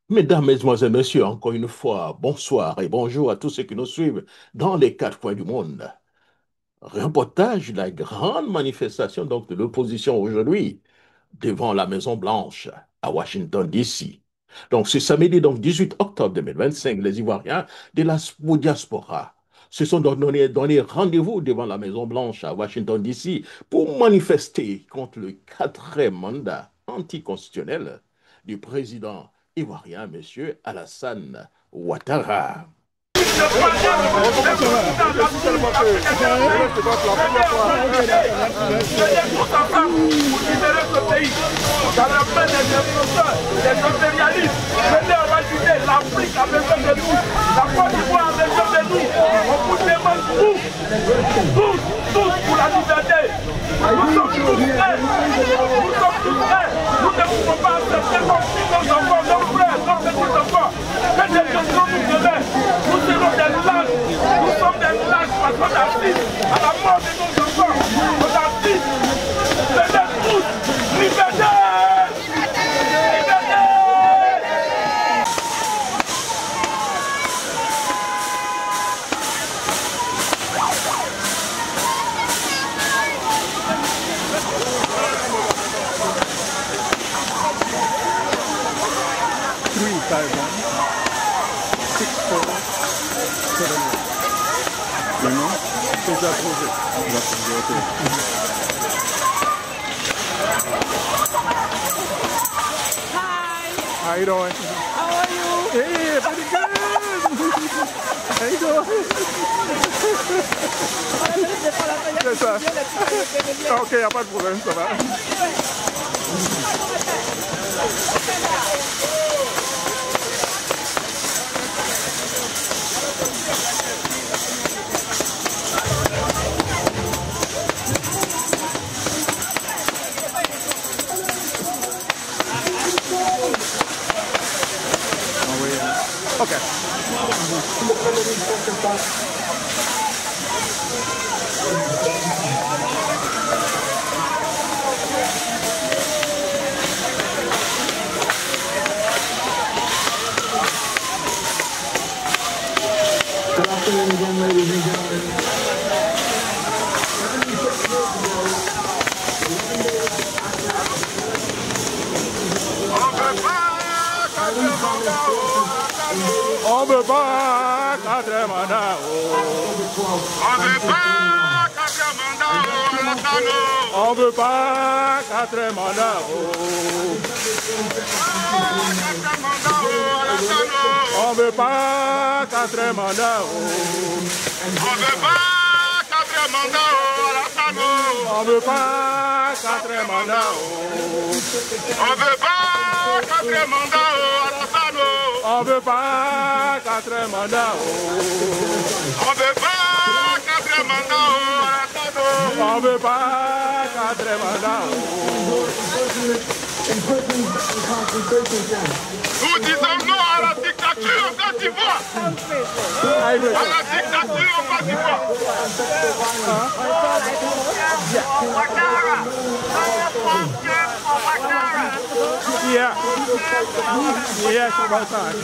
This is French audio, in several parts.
Mesdames, Mesdemoiselles, Messieurs, encore une fois, bonsoir et bonjour à tous ceux qui nous suivent dans les quatre coins du monde. Reportage de la grande manifestation donc, de l'opposition aujourd'hui devant la Maison Blanche à Washington, D.C. Donc, ce samedi, donc 18 octobre 2025, les Ivoiriens de la diaspora se sont donné rendez-vous devant la Maison Blanche à Washington, D.C. pour manifester contre le quatrième mandat anticonstitutionnel du président ivoirien, M. Alassane Ouattara. L'Afrique a besoin de nous, la Côte d'Ivoire a besoin de nous. On vous demande tous pour la liberté. Nous sommes tous prêts, nous ne pouvons pas accepter nos enfants, nos frères, nos petits enfants. Que des questions nous demain, nous serons des lâches, nous sommes des lâches parce qu'on assiste à la mort de nos enfants. On assiste, venez tous, liberté! Déjà approuvé. Hi. How you doing? How are you? Hey, pretty good. How you doing? C'est ça. Ok, y a pas de problème, ça va. Okay. Good afternoon again, ladies and gentlemen. On veut pas quatre mandats. On veut pas quatre mandats à la Tano. On veut pas quatre mandats. On veut pas quatre mandats. On veut pas quatre mandats à la Tano. On veut pas quatre mandats. On veut pas quatre mandats à la Tano. On veut pas quatre mandats. On veut pas quatre mandats à la Tano. On veut pas quatre mandats. Nous disons non à la dictature en Côte d'Ivoire. À la dictature en Côte d'Ivoire. Yeah. Yes, about time.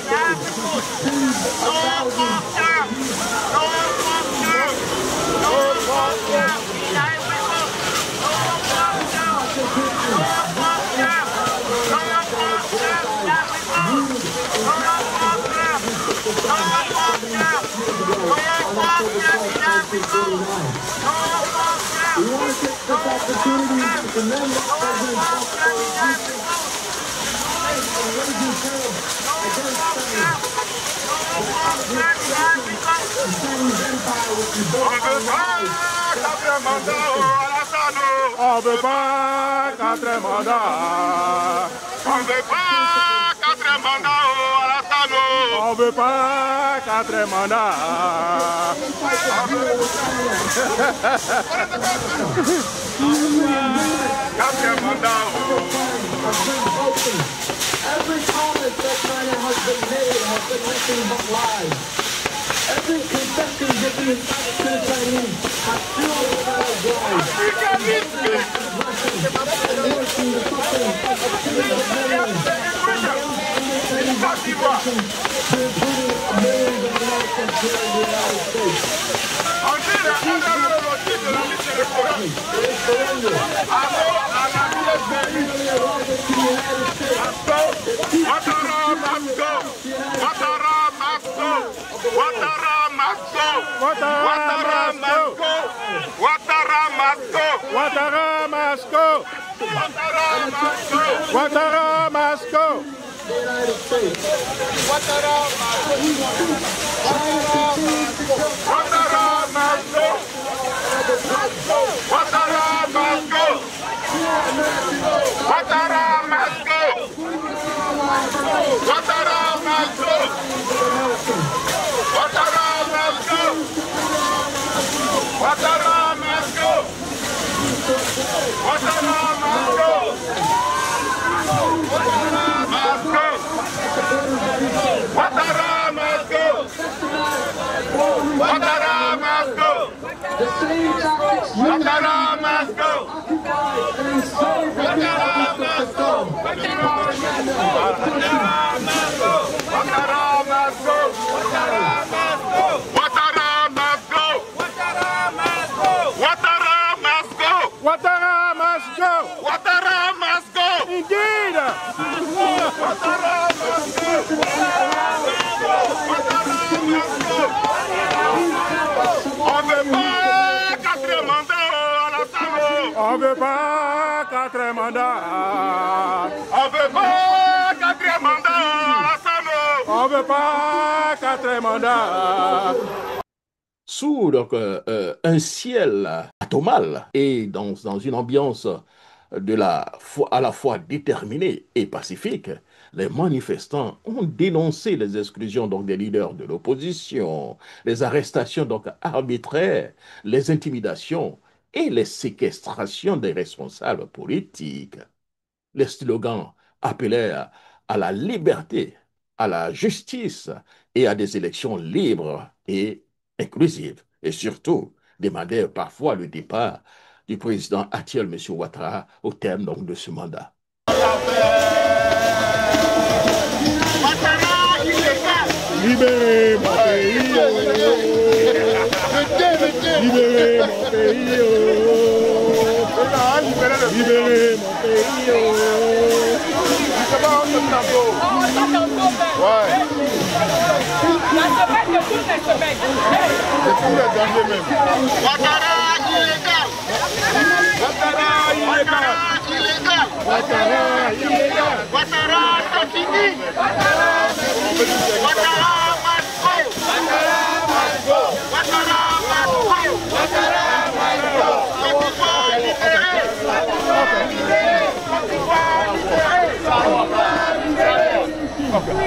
We want to take this opportunity to commend President Trump for his recent raising tariffs against China. The Chinese empire which is built on lies. On veut pas quatre mandats. On veut pas quatre mandats à la Tano. On veut pas quatre mandats. Quatre mandats. Every comment that China has been made has been nothing but lies. Every concession given to the Chinese has fueled China's lies. And worsening the suffering of tens of millions. d'Ivoire. On dit la chronologie de la liste électorale. Alors, à la Ouattara must go! Ouattara must go! Ouattara must go! Ouattara must go! Ouattara must go! Ouattara must go! Ouattara must go! Ouattara must go! Ouattara must go! Ouattara must go! Ouattara must go! Ouattara must go! Ouattara must go! Ouattara must go! Ouattara must go! Ouattara must go! Ouattara must go! The same tactics you Ouattara must go! Ouattara must go! Ouattara must go! Ouattara must go! Ouattara must go! Ouattara must go! Ouattara must go! Ouattara must go! Ouattara must go! Indeed! Ouattara must go! Ouattara must go! On veut pas 4 mandats à la Samo! On veut pas 4 mandats! On veut pas 4 mandats à la Samo! On veut pas 4 mandats! Sous donc, un ciel atomal et dans une ambiance à la fois déterminée et pacifique, les manifestants ont dénoncé les exclusions donc, des leaders de l'opposition, les arrestations donc, arbitraires, les intimidations et les séquestrations des responsables politiques. Les slogans appelaient à la liberté, à la justice et à des élections libres et inclusives. Et surtout, demandaient parfois le départ du président actuel, M. Ouattara, au terme donc, de ce mandat. Libérez mon pays! Libérez mon pays! Libérez mon pays! Ouattara illégal! Ouattara illégal! Ouattara illégal! Ouattara c'est fini! Ouattara must go! Ouattara must go! Le pouvoir libéré! Le pouvoir libéré!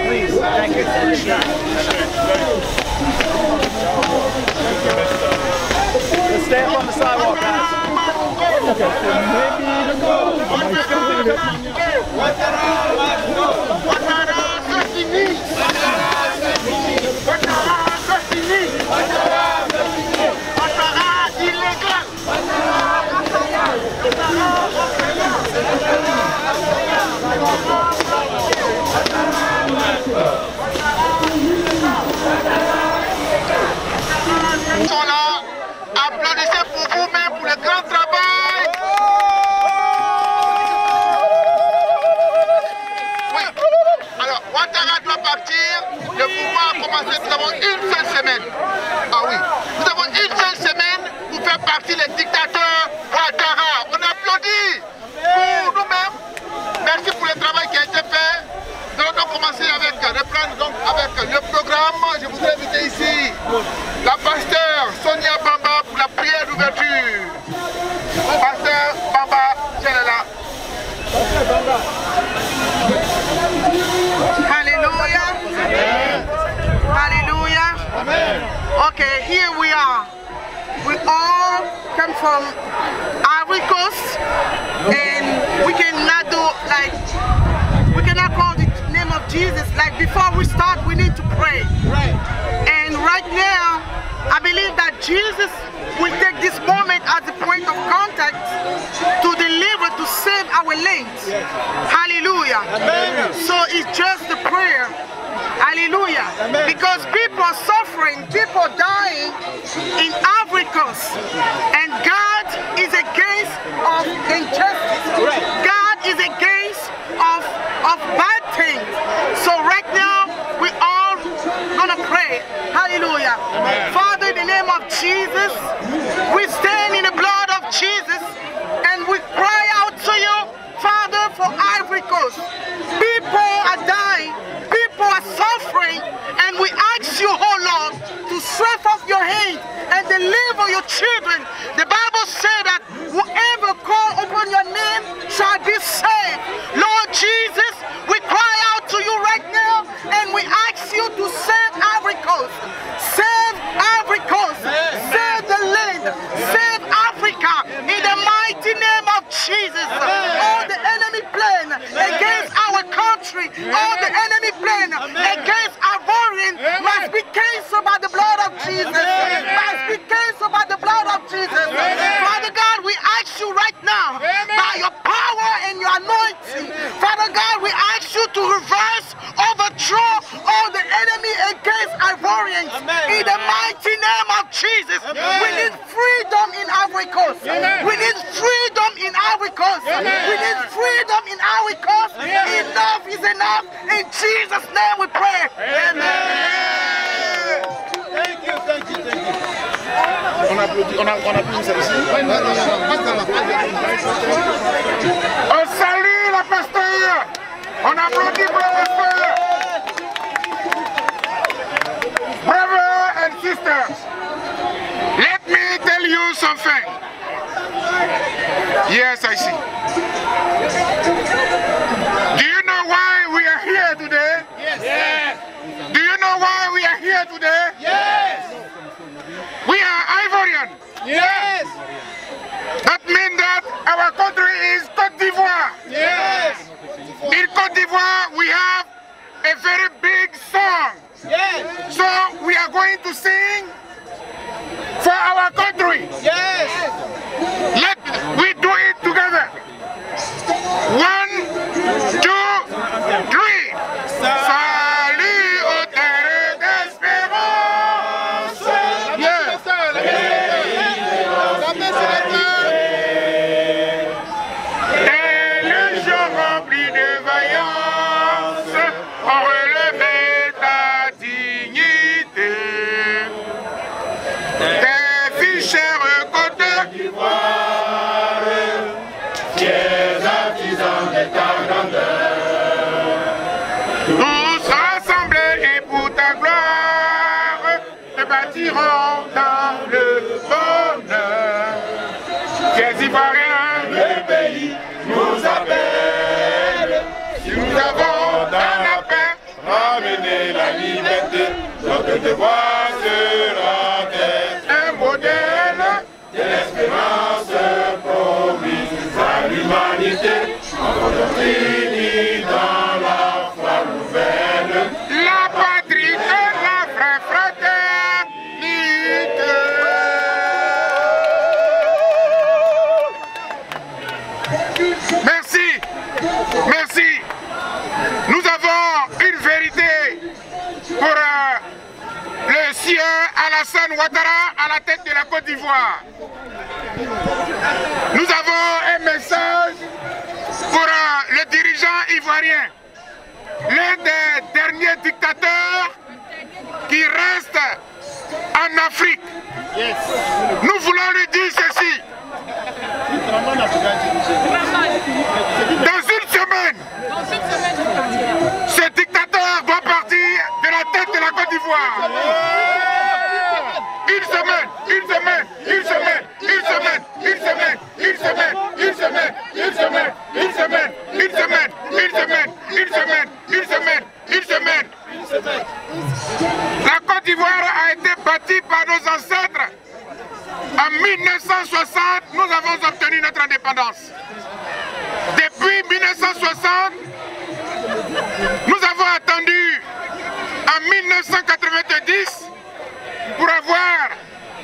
Please, thank you. Let's stand on the sidewalk, guys. Sont là, applaudissez pour vous-même pour le grand travail. Oui, alors Ouattara doit partir, le pouvoir a commencé, nous avons une seule semaine. Ah oui, nous avons une seule semaine pour faire partir les dictateurs Ouattara. On applaudit pour nous-mêmes. Merci pour le travail qui a été fait. Nous allons commencer avec, reprendre donc avec le programme. Je voudrais inviter ici la pasteur Sonia Bamba pour la prière d'ouverture. Pasteur Bamba, elle est là. Hallelujah. Hallelujah. Amen. Okay, here we are. We all come from Ivory Coast, and we cannot do like, we cannot call the name of Jesus. Like before we start, we need to pray. Right. And right now, I believe that Jesus will take this moment as a point of contact to deliver, to save our our land. Hallelujah. So it's just a prayer. Hallelujah. Because people are suffering, people dying in Africa. And God is against of injustice. God is against of bad things. So right now, we all gonna pray. Hallelujah. Father, in the name of Jesus, we stand in the blood of Jesus and we cry out to you, Father, for Ivory Coast. People are dying, people are suffering, and we ask you, oh Lord, to stretch off your hand and deliver your children. The Bible says that whoever call upon your name shall be saved. Lord Jesus, we cry out to you right now and we ask you to save Ivory Coast. Save Ivory Coast. Save the land. Save Africa in the mighty name of Jesus. All the enemy plan against our country, all the enemy plan against our warring must be canceled by the blood of Jesus. Must be canceled by the blood of Jesus. Father God, we ask you right now, by your power and your anointing, Father God, we ask you to reverse, overthrow all the enemy against Ivorians. In the mighty name of Jesus, we need freedom in Ivory Coast. We need freedom in Ivory Coast. We need freedom in Ivory Coast. Enough is enough. In Jesus' name we pray. Amen. Thank you, thank you, thank you. On applaudit celle-ci. On salue la pasteur. On applaudit pour la pasteur. Brothers and sisters, let me tell you something. Yes, I see. Do you know why we are here today? Yes. Do you know why we are here today? Yes. We are Ivorian. Yes. That means that our country is Côte d'Ivoire. Yes. In Côte d'Ivoire, we have a very big song. Yes. So we are going to sing for our country. Yes. Let we do it together. 1, 2, 3. Salut au terre d'espérance. Yes. Et les gens remplis de vaillance ont relevé ta dignité. Tes fichères côtes d'Ivoire, fiers artisans de ta grandeur. Tous rassemblés et pour ta gloire, te bâtirons dans le bonheur. Fiers Ivoiriens, le pays nous appelle. Si nous avons dans la paix ramené la liberté, notre devoir sera d'être un modèle de l'espérance promise à l'humanité, encore unie dans la foi nouvelle. La patrie est la vraie fraternité. Merci, merci. Nous avons une vérité pour le sieur Alassane Ouattara à la tête de la Côte d'Ivoire. Nous avons un message pour le dirigeant ivoirien, l'un des derniers dictateurs qui reste en Afrique. Nous voulons lui dire ceci. Dans une semaine, ce dictateur doit partir de la tête de la Côte d'Ivoire. Une semaine, une semaine, une semaine, une semaine, une semaine, une semaine, une semaine, une semaine, une semaine, une semaine, une semaine, une semaine, une semaine, une semaine. La Côte d'Ivoire a été bâtie par nos ancêtres. En 1960, nous avons obtenu notre indépendance. Depuis 1960, nous avons attendu en 1990 pour avoir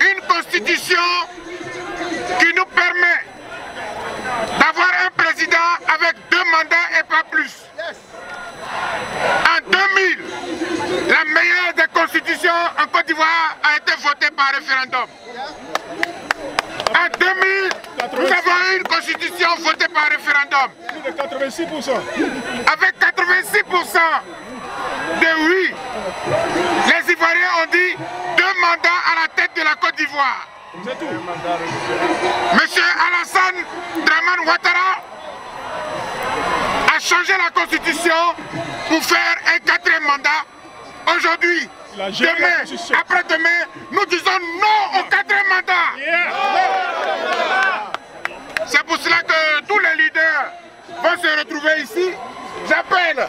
une constitution qui nous permet d'avoir un président président avec 2 mandats et pas plus. En 2000, la meilleure des constitutions en Côte d'Ivoire a été votée par référendum. En 2000, nous avons eu une constitution votée par référendum. Plus de 86%. Avec 86% de oui, les Ivoiriens ont dit 2 mandats à la tête de la Côte d'Ivoire. C'est tout. Monsieur Alassane Dramane Ouattara a changé la constitution pour faire un 4e mandat. Aujourd'hui, demain, après-demain, nous disons non au 4e mandat. C'est pour cela que tous les leaders vont se retrouver ici. J'appelle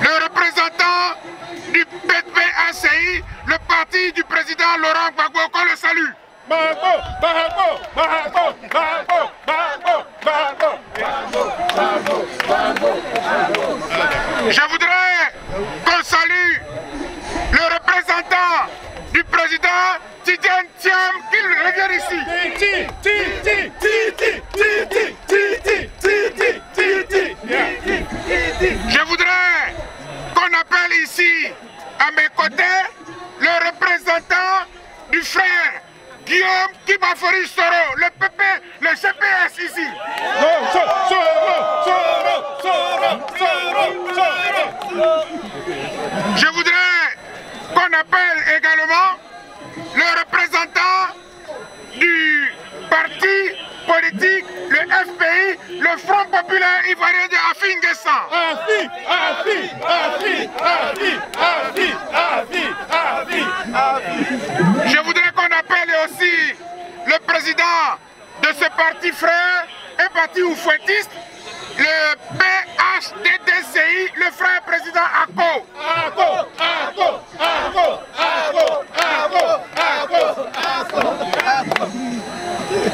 le représentant du PPACI, le parti du président Laurent Gbagbo, qu'on le salue. Je voudrais qu'on salue le représentant du président Tidjane Thiam, qu'il revienne ici. Je voudrais qu'on appelle ici, à mes côtés, le représentant du frère Guillaume Kibafori Soro, le PP, le GPS ici. Je voudrais qu'on appelle également le représentant du parti politique, le FPI, le Front Populaire Ivoirien de Afi N'Guessan. Je voudrais qu'on appelle aussi le président de ce parti frère, un parti oufouettiste, le PHDDCI, le frère président Ako.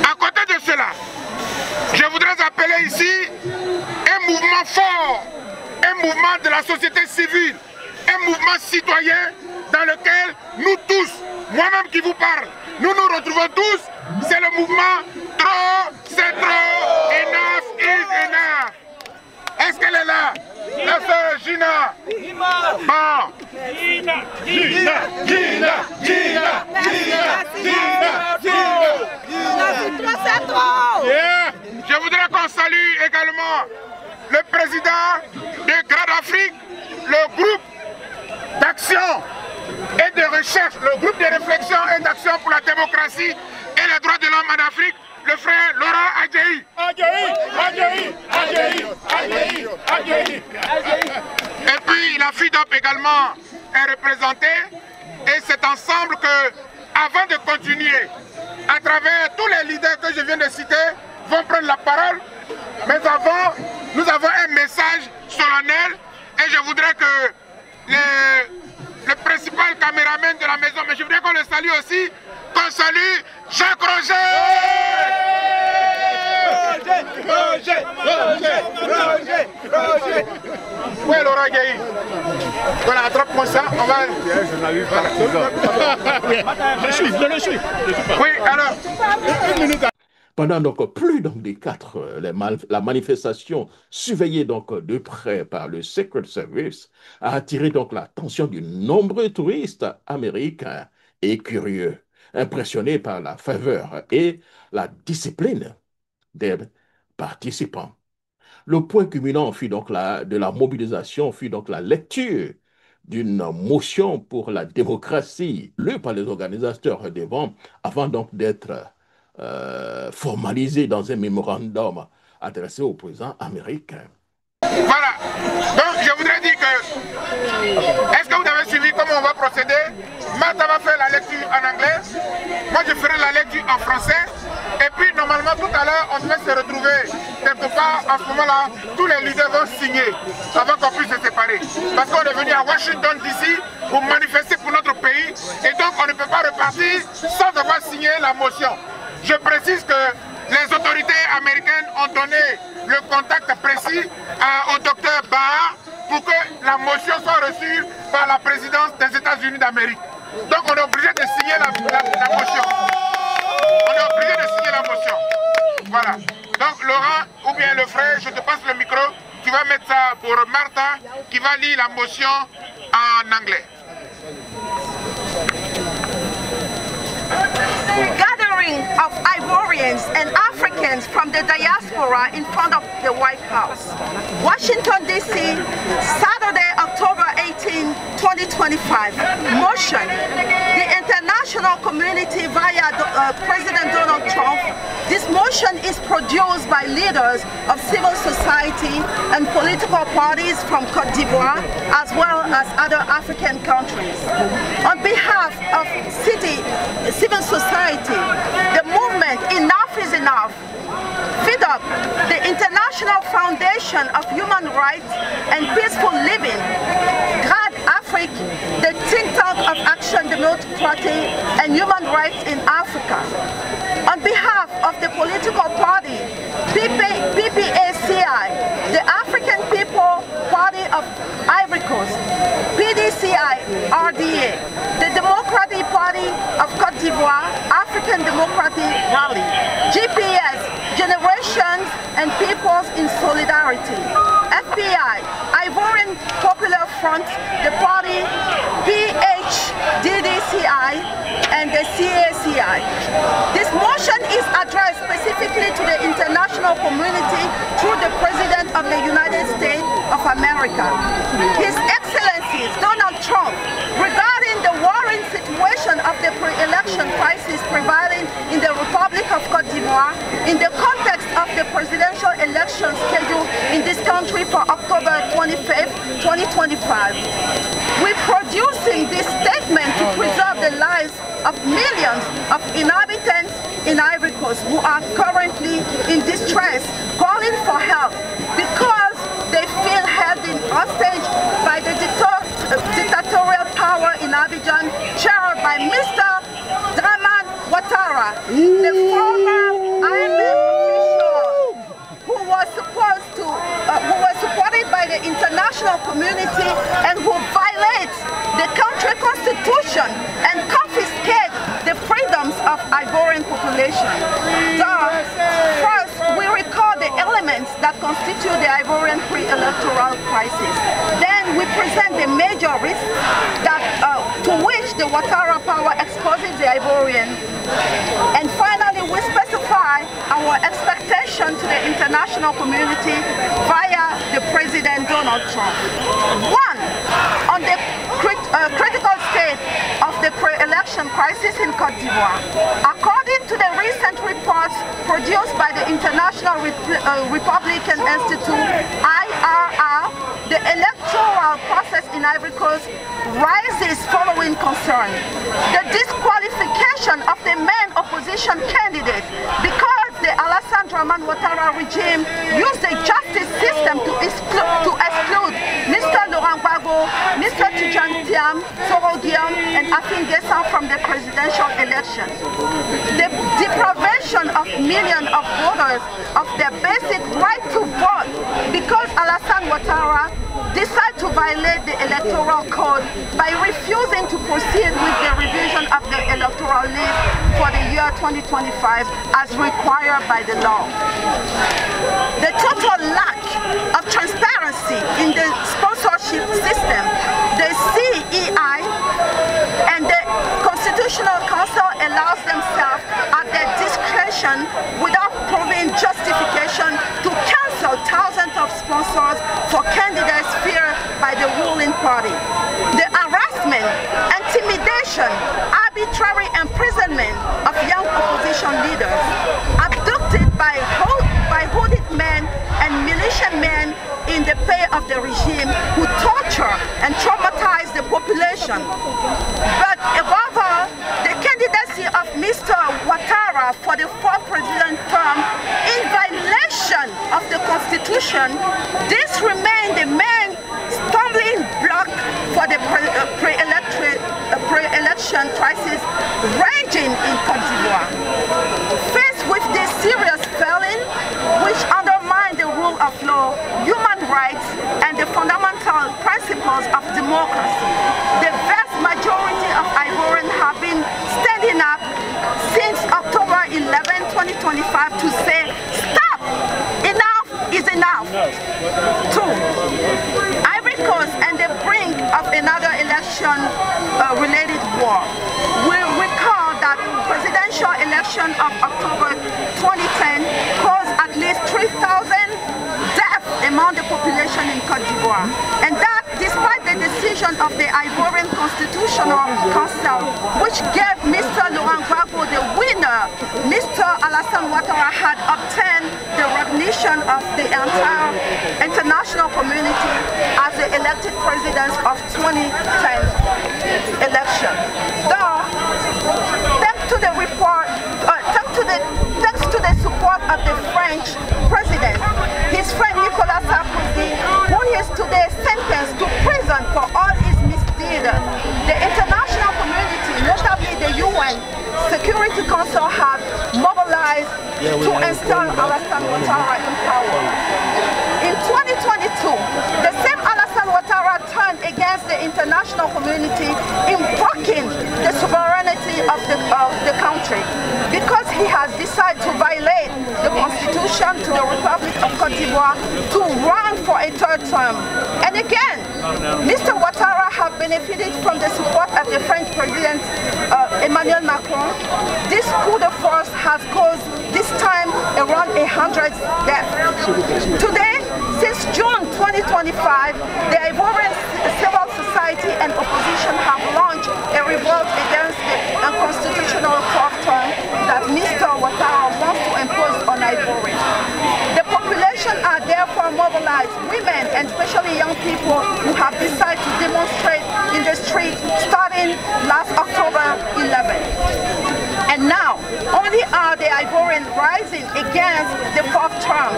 À côté de cela, je voudrais appeler ici un mouvement fort, un mouvement de la société civile, un mouvement citoyen dans lequel nous tous, moi-même qui vous parle, nous nous retrouvons tous, c'est le mouvement Trop, c'est trop, enough is enough. Est-ce qu'elle est là? La sœur Gina. Bon. Je voudrais qu'on salue également le président de Grad Afrique, le groupe d'action et de recherche, le groupe de réflexion et d'action pour la démocratie et les droits de l'homme en Afrique, le frère Laurent Adjahi. Et puis la FIDOP également est représentée, et c'est ensemble que, avant de continuer, à travers tous les leaders que je viens de citer, vont prendre la parole. Mais avant, nous avons un message solennel, et je voudrais que le principal caméraman de la maison, mais je voudrais qu'on le salue aussi, qu'on salue Jacques Roger. Oui, Laurent Gueye. Voilà, attrape-moi ça, on va... Je suis. Oui, alors... Pendant donc plus des 4, la manifestation surveillée donc de près par le Secret Service a attiré donc l'attention de nombreux touristes américains et curieux, impressionnés par la faveur et la discipline des participants. Le point culminant fut donc de la mobilisation, fut donc la lecture d'une motion pour la démocratie, lue par les organisateurs avant donc d'être formalisé dans un mémorandum adressé au président américain. Voilà. Donc je voudrais dire que, est-ce que vous avez suivi comment on va procéder? Martha va faire la lecture en anglais, moi je ferai la lecture en français, et puis normalement tout à l'heure on devait se retrouver quelque part. En ce moment-là, tous les leaders vont signer avant qu'on puisse se séparer, parce qu'on est venu à Washington DC pour manifester pour notre pays, et donc on ne peut pas repartir sans avoir signé la motion. Je précise que les autorités américaines ont donné le contact précis au docteur Baha pour que la motion soit reçue par la présidence des États-Unis d'Amérique. Donc on est obligé de signer la motion. On est obligé de signer la motion. Voilà. Donc Laurent ou bien le frère, je te passe le micro. Tu vas mettre ça pour Martha qui va lire la motion en anglais. Gathering of Ivorians and Africans from the diaspora in front of the White House. Washington, D.C., Saturday, October 18, 2025. Motion. The international community via President Donald Trump. This motion is produced by leaders of civil society and political parties from Côte d'Ivoire, as well as other African countries. On behalf of civil society, the movement Enough is Enough, FIDUP, the International Foundation of Human Rights and Peaceful Living, GRAD Afrique, the think tank of Action Democratic and Human Rights in Africa. On behalf of the political party, PPACI, the African People Party of Ivory Coast, PDCI, RDA, the Democratic Party of Côte d'Ivoire, African Democratic Rally, GPS, Generations and Peoples in Solidarity, FBI, Ivorian Popular Front, the party PHDDCI, and the CACI. This motion is addressed specifically to the international community through the President of the United States of America, His Excellency Donald Trump, regarding the worrying situation of the pre-election crisis prevailing in the Republic of Côte d'Ivoire in the context of the presidential election scheduled in this country for October 25th, 2025. We're producing this statement to preserve the lives of millions of inhabitants in Ivory Coast who are currently in distress, calling for help because they feel held in hostage by the dictatorial power in Abidjan, chaired by Mr. Dramane Ouattara, the former IMF official who was supported by the international community and who violates the country constitution and confiscate the freedoms of Ivorian population. First, we recall the elements that constitute the Ivorian pre-electoral crisis. Then we present the major risks that, to which the Ouattara power exposes the Ivorian. And finally, we specify our expectation to the international community via the President Donald Trump. One, on the critical state of the pre-election crisis in Côte d'Ivoire. According to the recent reports produced by the International Republican Institute, IRR, the electoral process in Ivory Coast rises following concern. The disqualification of the main opposition candidate because the Alassane Dramane Ouattara regime used the justice system to exclude Mr. Laurent Gbagbo, Mr. Tidjane Thiam, Soro Guillaume, and Afin Guessan from the presidential election. The deprivation of millions of voters of their basic right to vote because Alassane Ouattara decided to violate the electoral code by refusing to proceed with the revision of the electoral list for the year 2025 as required by the law. The total lack of transparency in the sponsorship system, the CEI and the Constitutional Council allows themselves at their discretion without proving justification to cancel thousands of sponsors for candidates feared by the ruling party. The harassment, intimidation, arbitrary imprisonment of young opposition leaders, abducted by hooded men and militiamen in the pay of the regime who torture and traumatize the population. But above all, the candidacy of Mr. Ouattara for the fourth president term in violation of the Constitution, this remains the main stumbling block for the pre-election crisis raging in Côte d'Ivoire. Faced with this serious failing, which undermine the rule of law, human rights, and the fundamental principles of democracy, the vast majority of Ivorians have been standing up since October 11, 2025 to say, stop election-related war. We recall that presidential election of October 2010 caused at least 3,000 deaths among the population in Côte d'Ivoire, and that despite the decision of the Ivorian Constitutional Council, which gave Mr. Laurent Gbagbo the winner, Mr. Alassane Ouattara had obtained the recognition of the entire international community as the elected president of 2010 election. Though, thanks to the report, thanks to the support of the French president, his friend Nicolas Sarkozy, who is today sentenced to prison for all his misdeeds, the international community, notably the UN Security Council, have mobilized to install Alassane Ouattara in power. In 2022, the same Alassane Ouattara turned against the international community, invoking the sovereignty of the country because he has decided to violate the constitution to the Republic of Côte d'Ivoire to run for a third term. And again, Mr. Ouattara has benefited from the support of the French President Emmanuel Macron. This coup de force has caused this time around 100 deaths. Today, since June 2025, the Ivorian civil society and opposition have launched a revolt against the unconstitutional fourth term that Mr. Ouattara wants to impose on Ivory. The population are therefore mobilized, women and especially young people who have decided to demonstrate in the street starting last October 11. And now, only are the Ivorians rising against the fourth term,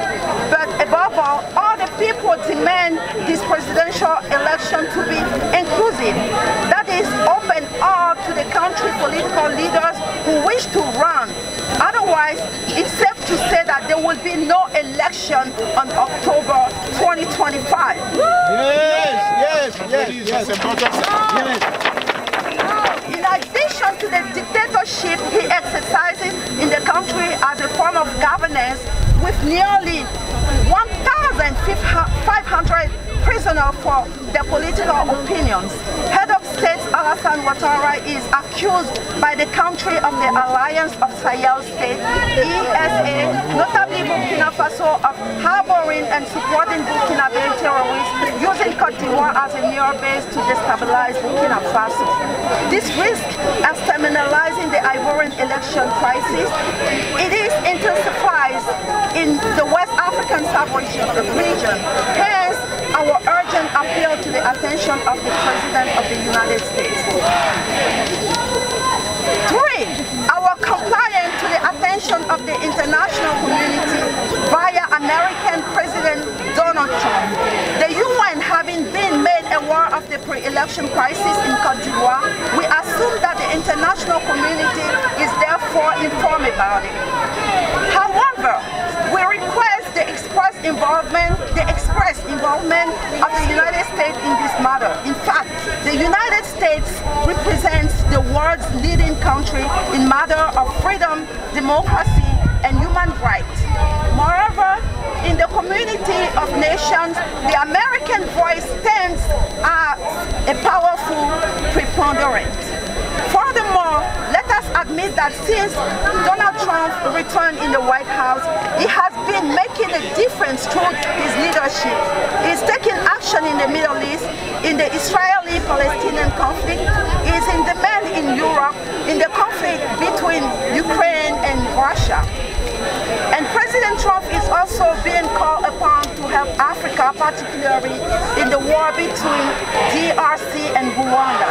but above all the people demand this presidential election to be inclusive. That is, open all to the country's political leaders who wish to run. Otherwise, it's safe to say that there will be no election on October 2025. Yes. In addition to the dictatorship he exercises in the country as a form of governance, with nearly 1,500 prisoners for their political opinions, Head of State Alassane Ouattara is accused by the country of the Alliance of Sahel States, ESA, notably Burkina Faso, of harboring and supporting Burkinabe terrorists, using Côte d'Ivoire as a near base to destabilize Burkina Faso. This risks externalizing the Ivorian election crisis. It is intensified in the West African sub-region. Hence, our urgent appeal to the attention of the President of the United States. 3. Our compliance to the attention of the international community via American President Donald Trump. The UN having been made aware of the pre-election crisis in Côte d'Ivoire, we assume that the international community is therefore informed about it. However, we request the express involvement of the United States in this matter. In fact, the United States represents the world's leading country in matter of freedom, democracy, and human rights. Moreover, in the community of nations, the American voice stands as a powerful preponderant. Furthermore, let us admit that since Donald Trump returned in the White House, he has been making a difference through his leadership. He is taking action in the Middle East, in the Israeli-Palestinian conflict, he is in demand in Europe, in the conflict between Ukraine and Russia. And President Trump is also being called upon to help Africa, particularly in the war between DRC and Rwanda,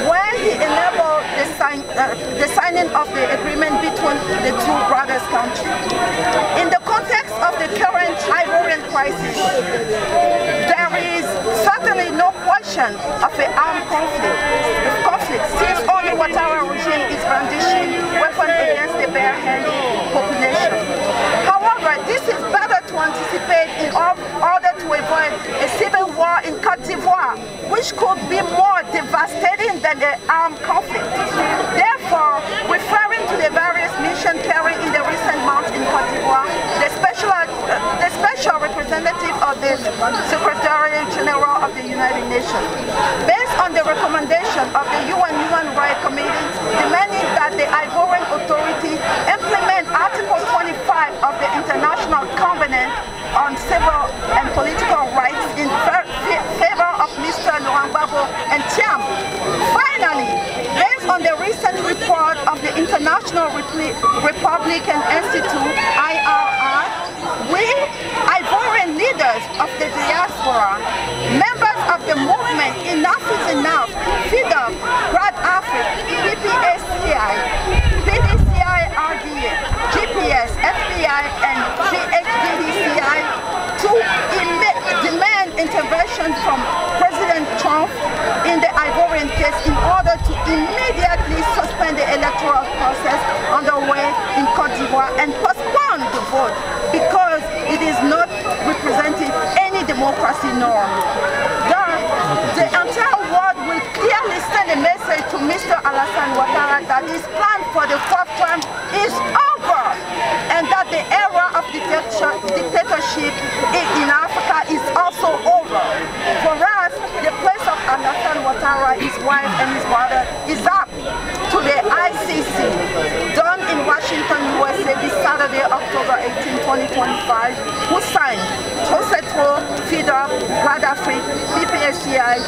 when he enabled the signing of the agreement between the two brothers' countries. In the context of the current Ivorian crisis, there is certainly no question of an armed conflict since only Ouattara regime is brandishing weapons against the barehanded population. However, this is better to anticipate in order to avoid a civil war in Côte d'Ivoire, which could be more devastating than the armed conflict. Therefore, referring to the various missions carried in the recent months in Côte d'Ivoire, the special representative of the Secretary General of the United Nations. Based on the recommendation of the UN Human Rights Committee demanding that the Ivorian Authority implement Article 25 of the International Covenant on Civil and Political Rights in favor of Mr. Laurent Gbagbo and Thiam. Finally, based on the recent report of the International Republican Institute, IRR, we, Ivorian leaders of the diaspora, members of the movement Enough is Enough, FIDOP, Grad Afrique, PPACI, PDCI RDA, GPS, FBI, and PHDDCI to demand intervention from President Trump in the Ivorian case in order to immediately suspend the electoral process underway in Côte d'Ivoire and postpone the vote because it is not representing any democracy norm. The entire world will clearly send a message to Mr. Alassane Ouattara that his plan for the fourth term is over and that the era of dictatorship in Africa is also over. For us, the place of Alassane Ouattara, his wife and his brother is up to the ICC, done in Washington, USA this Saturday, October 18, 2025, who signed Trocetro, FIDOP, Grad Afrique, PPACI,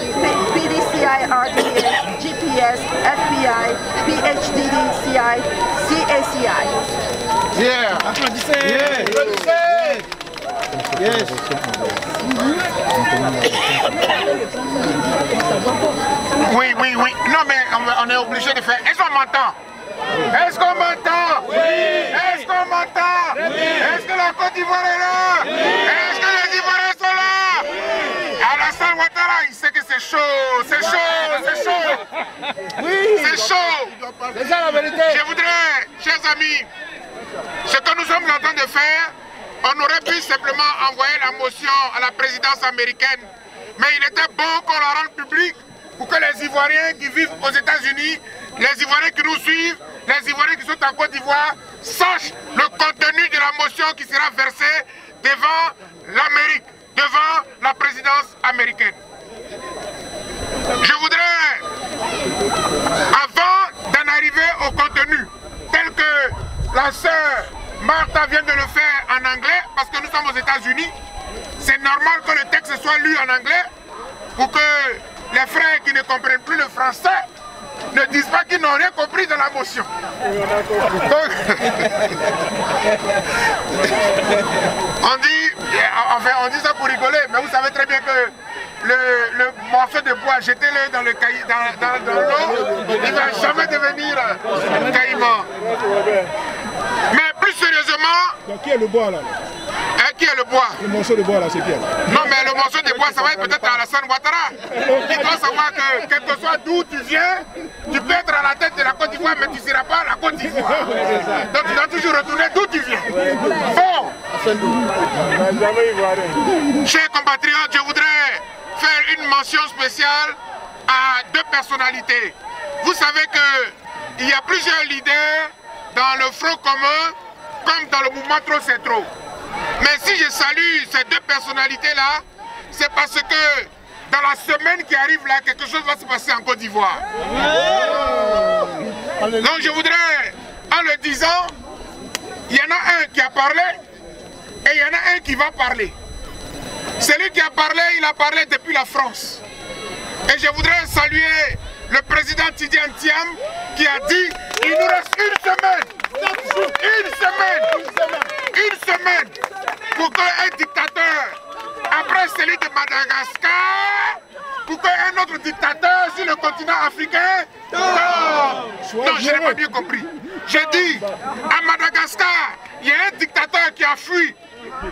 PDCI, RDA, GPS, FBI, PHDDCI, CACI. Yeah. Yeah. Yes. Oui. Non, mais on est obligé de faire. Est-ce qu'on m'entend? Est-ce qu'on m'entend? Oui. Est-ce qu'on m'entend? Oui. Est-ce que la Côte d'Ivoire est là? Oui. Est-ce que les Ivoiriens sont là? Oui. Alassane Ouattara, il sait que c'est chaud. C'est chaud. Oui. C'est chaud. C'est ça la vérité. Je voudrais, chers amis, ce que nous sommes en train de faire, on aurait pu simplement envoyer la motion à la présidence américaine, mais il était bon qu'on la rende publique pour que les Ivoiriens qui vivent aux États-Unis, les Ivoiriens qui nous suivent, les Ivoiriens qui sont en Côte d'Ivoire, sachent le contenu de la motion qui sera versée devant l'Amérique, devant la présidence américaine. Je voudrais, avant d'en arriver au contenu, tel que la sœur Martha vient de le faire en anglais, parce que nous sommes aux États-Unis, c'est normal que le texte soit lu en anglais pour que les frères qui ne comprennent plus le français ne disent pas qu'ils n'ont rien compris de la motion. Donc, on dit ça pour rigoler, mais vous savez très bien que le morceau de bois, jetez-le dans le caillou, dans l'eau, il ne va jamais devenir caïman. Mais plus sérieusement... Donc qui est le bois là? Qui est le bois? Le morceau de bois là, c'est qui? Non, mais le morceau de bois, ça va être peut-être Alassane Ouattara. Tu dois savoir que, quel que soit d'où tu viens, tu peux être à la tête de la Côte d'Ivoire, mais tu ne seras pas à la Côte d'Ivoire. Donc tu dois toujours retourner d'où tu viens. Bon. Chers compatriotes, je voudrais faire une mention spéciale à deux personnalités. Vous savez qu'il y a plusieurs leaders dans le Front commun, comme dans le mouvement Trop c'est trop. Mais si je salue ces deux personnalités-là, c'est parce que dans la semaine qui arrive là, quelque chose va se passer en Côte d'Ivoire. Donc je voudrais, en le disant, il y en a un qui a parlé et il y en a un qui va parler. Celui qui a parlé, il a parlé depuis la France. Et je voudrais saluer le président Tidiane Thiam qui a dit il nous reste une semaine pour qu'un dictateur, après celui de Madagascar, pour qu'un autre dictateur sur le continent africain, non, je n'ai pas bien compris. J'ai dit, à Madagascar, il y a un dictateur qui a fui,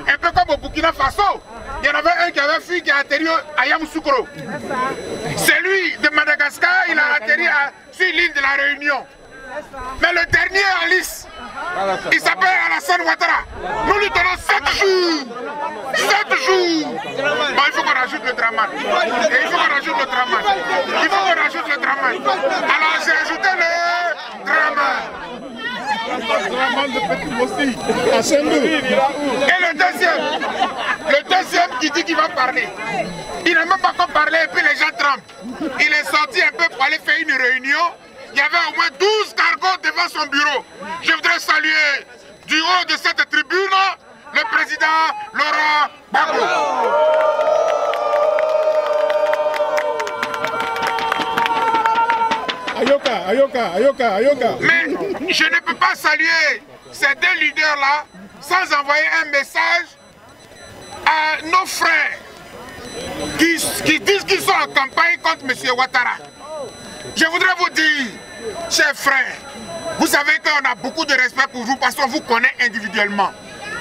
un peu comme au Burkina Faso. Il y en avait un qui avait fui, qui a atterri à Yamoussoukro. Celui de Madagascar, il a atterri sur l'île de la Réunion. Mais le dernier en lice, il s'appelle Alassane Ouattara. Nous lui donnons 7 jours. 7 jours. Bon, il faut qu'on rajoute le Draman. Et il faut qu'on rajoute le Draman. Il faut qu'on rajoute le Draman. Alors j'ai ajouté le Draman. demande le petit aussi. À Et le deuxième qui dit qu'il va parler. Il n'a même pas encore parlé et puis les gens tremblent. Il est sorti un peu pour aller faire une réunion. Il y avait au moins 12 cargos devant son bureau. Je voudrais saluer du haut de cette tribune le président Laurent Gbagbo. Ayoka. Mais je ne peux pas saluer ces deux leaders-là sans envoyer un message à nos frères qui disent qu'ils sont en campagne contre M. Ouattara. Je voudrais vous dire, chers frères, vous savez qu'on a beaucoup de respect pour vous parce qu'on vous connaît individuellement.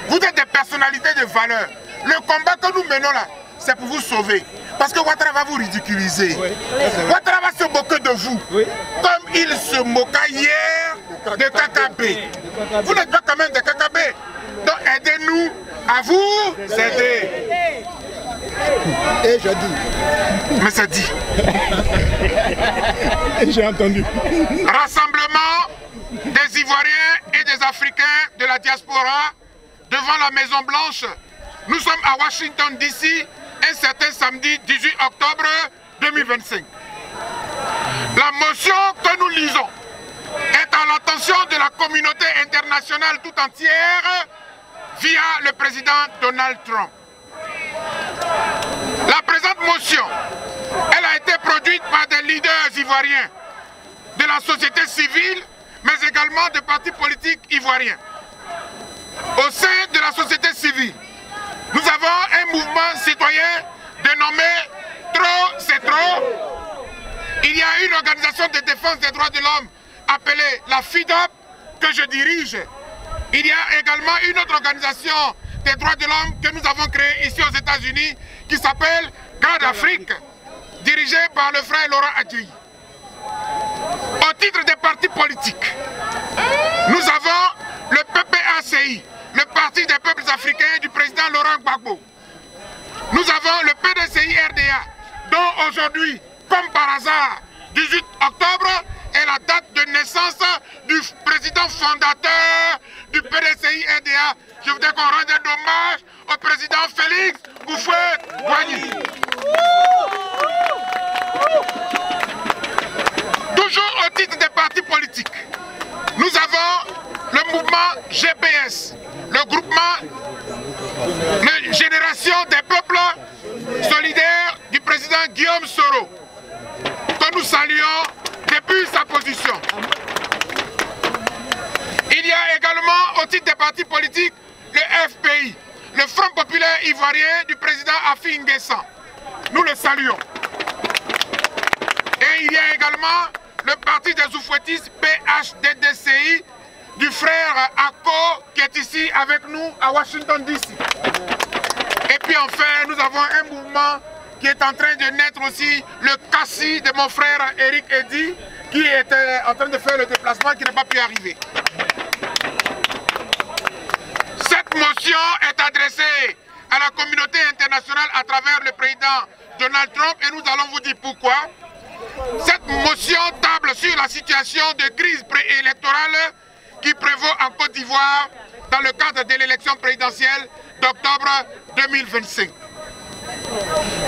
Vous êtes des personnalités de valeur. Le combat que nous menons là, c'est pour vous sauver. Parce que Ouattara va vous ridiculiser. Ouattara va se moquer de vous. Comme il se moqua hier de KKB. Vous n'êtes pas quand même de KKB. Donc aidez-nous à vous aider. Et je dis. Mais c'est dit. J'ai entendu. Rassemblement des Ivoiriens et des Africains de la diaspora devant la Maison Blanche. Nous sommes à Washington DC un certain samedi 18 octobre 2025. La motion que nous lisons est à l'attention de la communauté internationale tout entière via le président Donald Trump. La présente motion, elle a été produite par des leaders ivoiriens de la société civile, mais également de partis politiques ivoiriens. Au sein de la société civile, nous avons un mouvement citoyen dénommé Trop c'est trop. Il y a une organisation de défense des droits de l'homme appelée la FIDOP que je dirige. Il y a également une autre organisation des droits de l'homme que nous avons créée ici aux États-Unis qui s'appelle Garde Afrique, dirigée par le frère Laurent Adjei. Au titre des partis politiques, nous avons le PPACI, le Parti des peuples africains du président Laurent Gbagbo. Nous avons le PDCI RDA, dont aujourd'hui, comme par hasard, 18 octobre est la date de naissance du président fondateur du PDCI RDA. Je voudrais qu'on rende hommage au président Félix Houphouët-Boigny. Toujours au titre des partis politiques, nous avons le mouvement GPS, le groupement de Génération des peuples solidaires du président Guillaume Soro, que nous saluons depuis sa position. Il y a également au titre des partis politiques le FPI, le Front populaire ivoirien du président Afi N'Guessan. Nous le saluons. Et il y a également le parti des oufouettistes PHDDCI du frère Ako qui est ici avec nous à Washington DC. Et puis enfin, nous avons un mouvement qui est en train de naître aussi, le CACI de mon frère Eric Eddy, qui était en train de faire le déplacement, qui n'a pas pu arriver. Cette motion est adressée à la communauté internationale à travers le président Donald Trump et nous allons vous dire pourquoi. Cette motion table sur la situation de crise préélectorale qui prévaut en Côte d'Ivoire dans le cadre de l'élection présidentielle d'octobre 2025.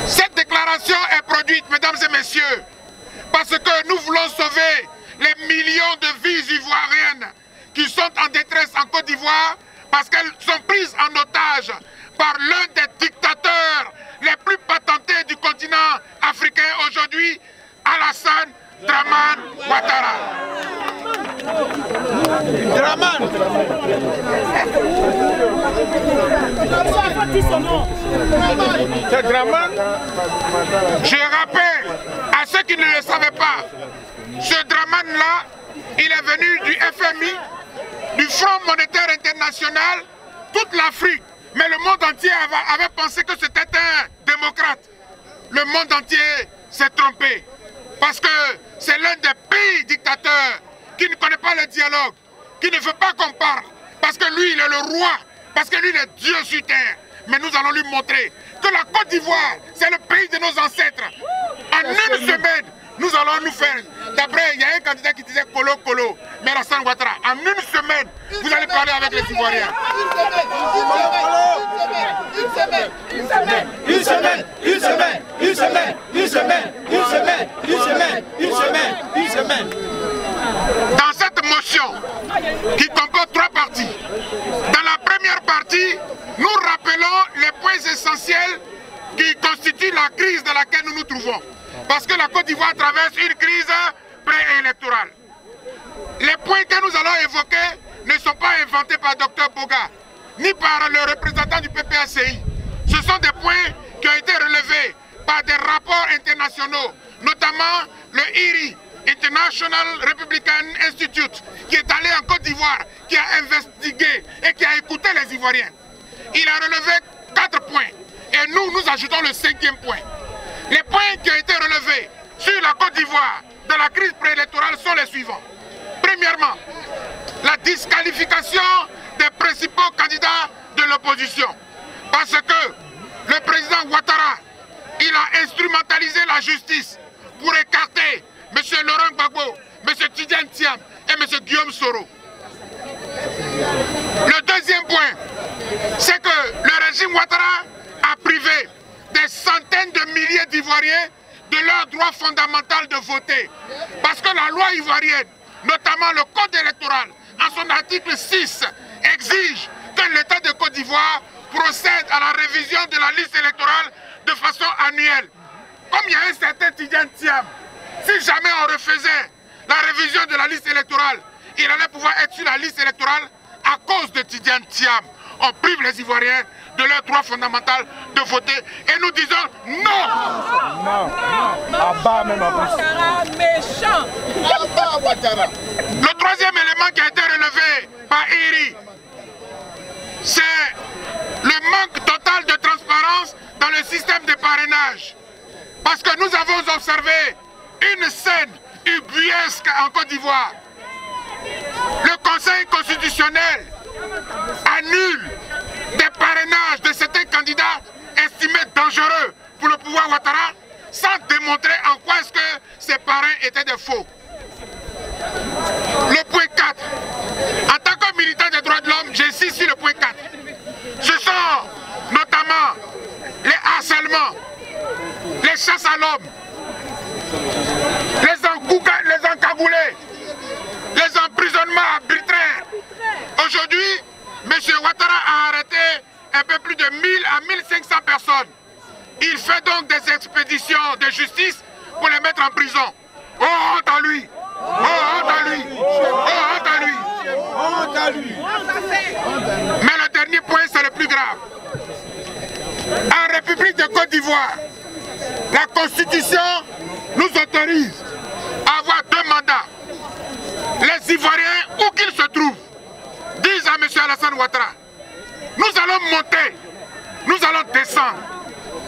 Cette déclaration est produite, mesdames et messieurs, parce que nous voulons sauver les millions de vies ivoiriennes qui sont en détresse en Côte d'Ivoire parce qu'elles sont prises en otage par l'un des dictateurs les plus patentés du continent africain aujourd'hui, Alassane Dramane Ouattara. Je rappelle à ceux qui ne le savaient pas, ce Dramane-là, il est venu du FMI, du Fonds monétaire international, toute l'Afrique, mais le monde entier avait pensé que c'était un démocrate. Le monde entier s'est trompé, parce que c'est l'un des pays dictateurs qui ne connaît pas le dialogue, qui ne veut pas qu'on parle, parce que lui, il est le roi, parce que lui, il est Dieu sur terre. Mais nous allons lui montrer que la Côte d'Ivoire, c'est le pays de nos ancêtres. En une semaine, nous allons nous faire. D'après, il y a un candidat qui disait Kolo Kolo, mais Alassane Ouattara, en une semaine, vous allez parler avec les Ivoiriens. Une semaine. Dans cette motion, qui comporte 3 parties, dans la première partie, nous rappelons les points essentiels qui constituent la crise dans laquelle nous nous trouvons. Parce que la Côte d'Ivoire traverse une crise préélectorale. Les points que nous allons évoquer ne sont pas inventés par Dr Boga, ni par le représentant du PPACI. Ce sont des points qui ont été relevés par des rapports internationaux, notamment le IRI, International Republican Institute, qui est allé en Côte d'Ivoire, qui a investigué et qui a écouté les Ivoiriens. Il a relevé 4 points. Et nous ajoutons le 5e point. Les points qui ont été relevés sur la Côte d'Ivoire dans la crise préélectorale sont les suivants. Premièrement, la disqualification des principaux candidats de l'opposition. Parce que le président Ouattara, il a instrumentalisé la justice pour écarter M. Laurent Gbagbo, M. Tidiane Thiam et M. Guillaume Soro. Le deuxième point, c'est que le régime Ouattara a privé des centaines de milliers d'Ivoiriens de leur droit fondamental de voter. Parce que la loi ivoirienne, notamment le code électoral, en son article 6, exige que l'État de Côte d'Ivoire procède à la révision de la liste électorale de façon annuelle. Comme il y a un certain Tidiane Thiam, si jamais on refaisait la révision de la liste électorale, il allait pouvoir être sur la liste électorale à cause de Tidiane Thiam. On prive les Ivoiriens de leur droit fondamental de voter et nous disons non. Le troisième élément qui a été relevé par IRI, c'est le manque total de transparence dans le système de parrainage. Parce que nous avons observé une scène ubuesque en Côte d'Ivoire. Le Conseil constitutionnel annule des parrainages de certains candidats estimés dangereux pour le pouvoir Ouattara sans démontrer en quoi est-ce que ces parrains étaient des faux. Le point 4. En tant que militant des droits de l'homme, j'insiste sur le point 4. Ce sont notamment les harcèlements, les chasses à l'homme, les encagoulés, les emprisonnements arbitraires. Aujourd'hui, M. Ouattara a arrêté un peu plus de 1000 à 1500 personnes. Il fait donc des expéditions de justice pour les mettre en prison. Oh, honte à lui! Oh, honte à lui! Oh, honte à lui! Honte à lui! Mais le dernier point, c'est le plus grave. En République de Côte d'Ivoire, la Constitution nous autorise à avoir 2 mandats. Les Ivoiriens, où qu'ils se trouvent, disent à M. Alassane Ouattara, nous allons monter, nous allons descendre.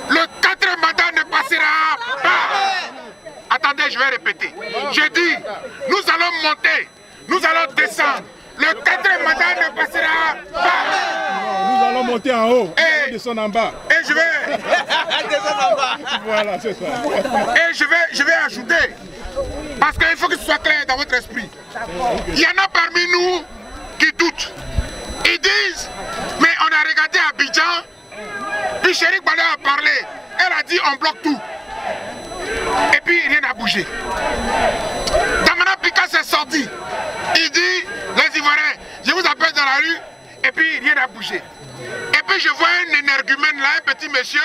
Le 4e mandat ne passera pas. Attendez, je vais répéter. J'ai dit, nous allons monter, nous allons descendre. Le 4e mandat ne passera pas. Nous allons monter en haut, et descendre en bas. Et je vais... descendre en bas. Voilà, c'est ça. Et je vais ajouter, parce qu'il faut que ce soit clair dans votre esprit. Il y en a parmi nous qui doutent. Ils disent, mais on a regardé Abidjan, puis Chéri Balé a parlé, elle a dit on bloque tout. Et puis rien n'a bougé. Damana Pika s'est sorti. Il dit, les Ivoiriens, je vous appelle dans la rue, et puis rien n'a bougé. Et puis je vois un énergumène là, un petit monsieur,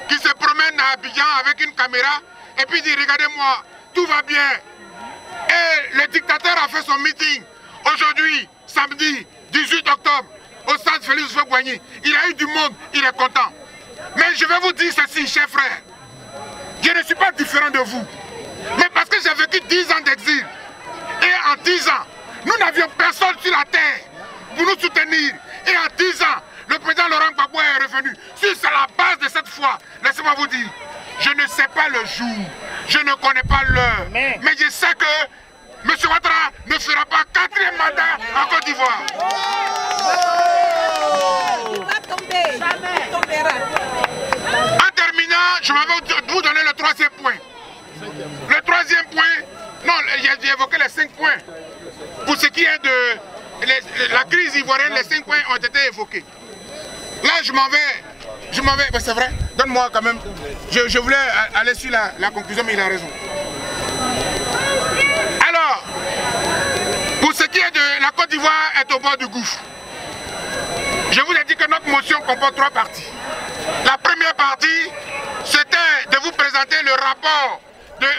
qui se promène à Abidjan avec une caméra, et puis il dit, regardez-moi, tout va bien. Et le dictateur a fait son meeting aujourd'hui, samedi 18 octobre, au stade Félix Houphouët-Boigny. Il a eu du monde, il est content. Mais je vais vous dire ceci, chers frères. Je ne suis pas différent de vous. Mais parce que j'ai vécu 10 ans d'exil. Et en 10 ans, nous n'avions personne sur la terre pour nous soutenir. Et en 10 ans, le président Laurent Gbagbo est revenu. Si c'est la base de cette foi, laissez-moi vous dire, je ne sais pas le jour, je ne connais pas l'heure. Mais je sais que M. Ouattara ne fera pas 4e mandat en Côte d'Ivoire. En terminant, je vais vous donner le 3e point. Le 3e troisième point, non, j'ai évoqué les 5 points. Pour ce qui est de la crise ivoirienne, les 5 points ont été évoqués. Là, je m'en vais, ben, c'est vrai, donne-moi quand même. Je voulais aller sur la conclusion, mais il a raison. Alors, pour ce qui est de la Côte d'Ivoire est au bord du gouffre. Je vous ai dit que notre motion comporte 3 parties. La première partie, c'était de vous présenter le rapport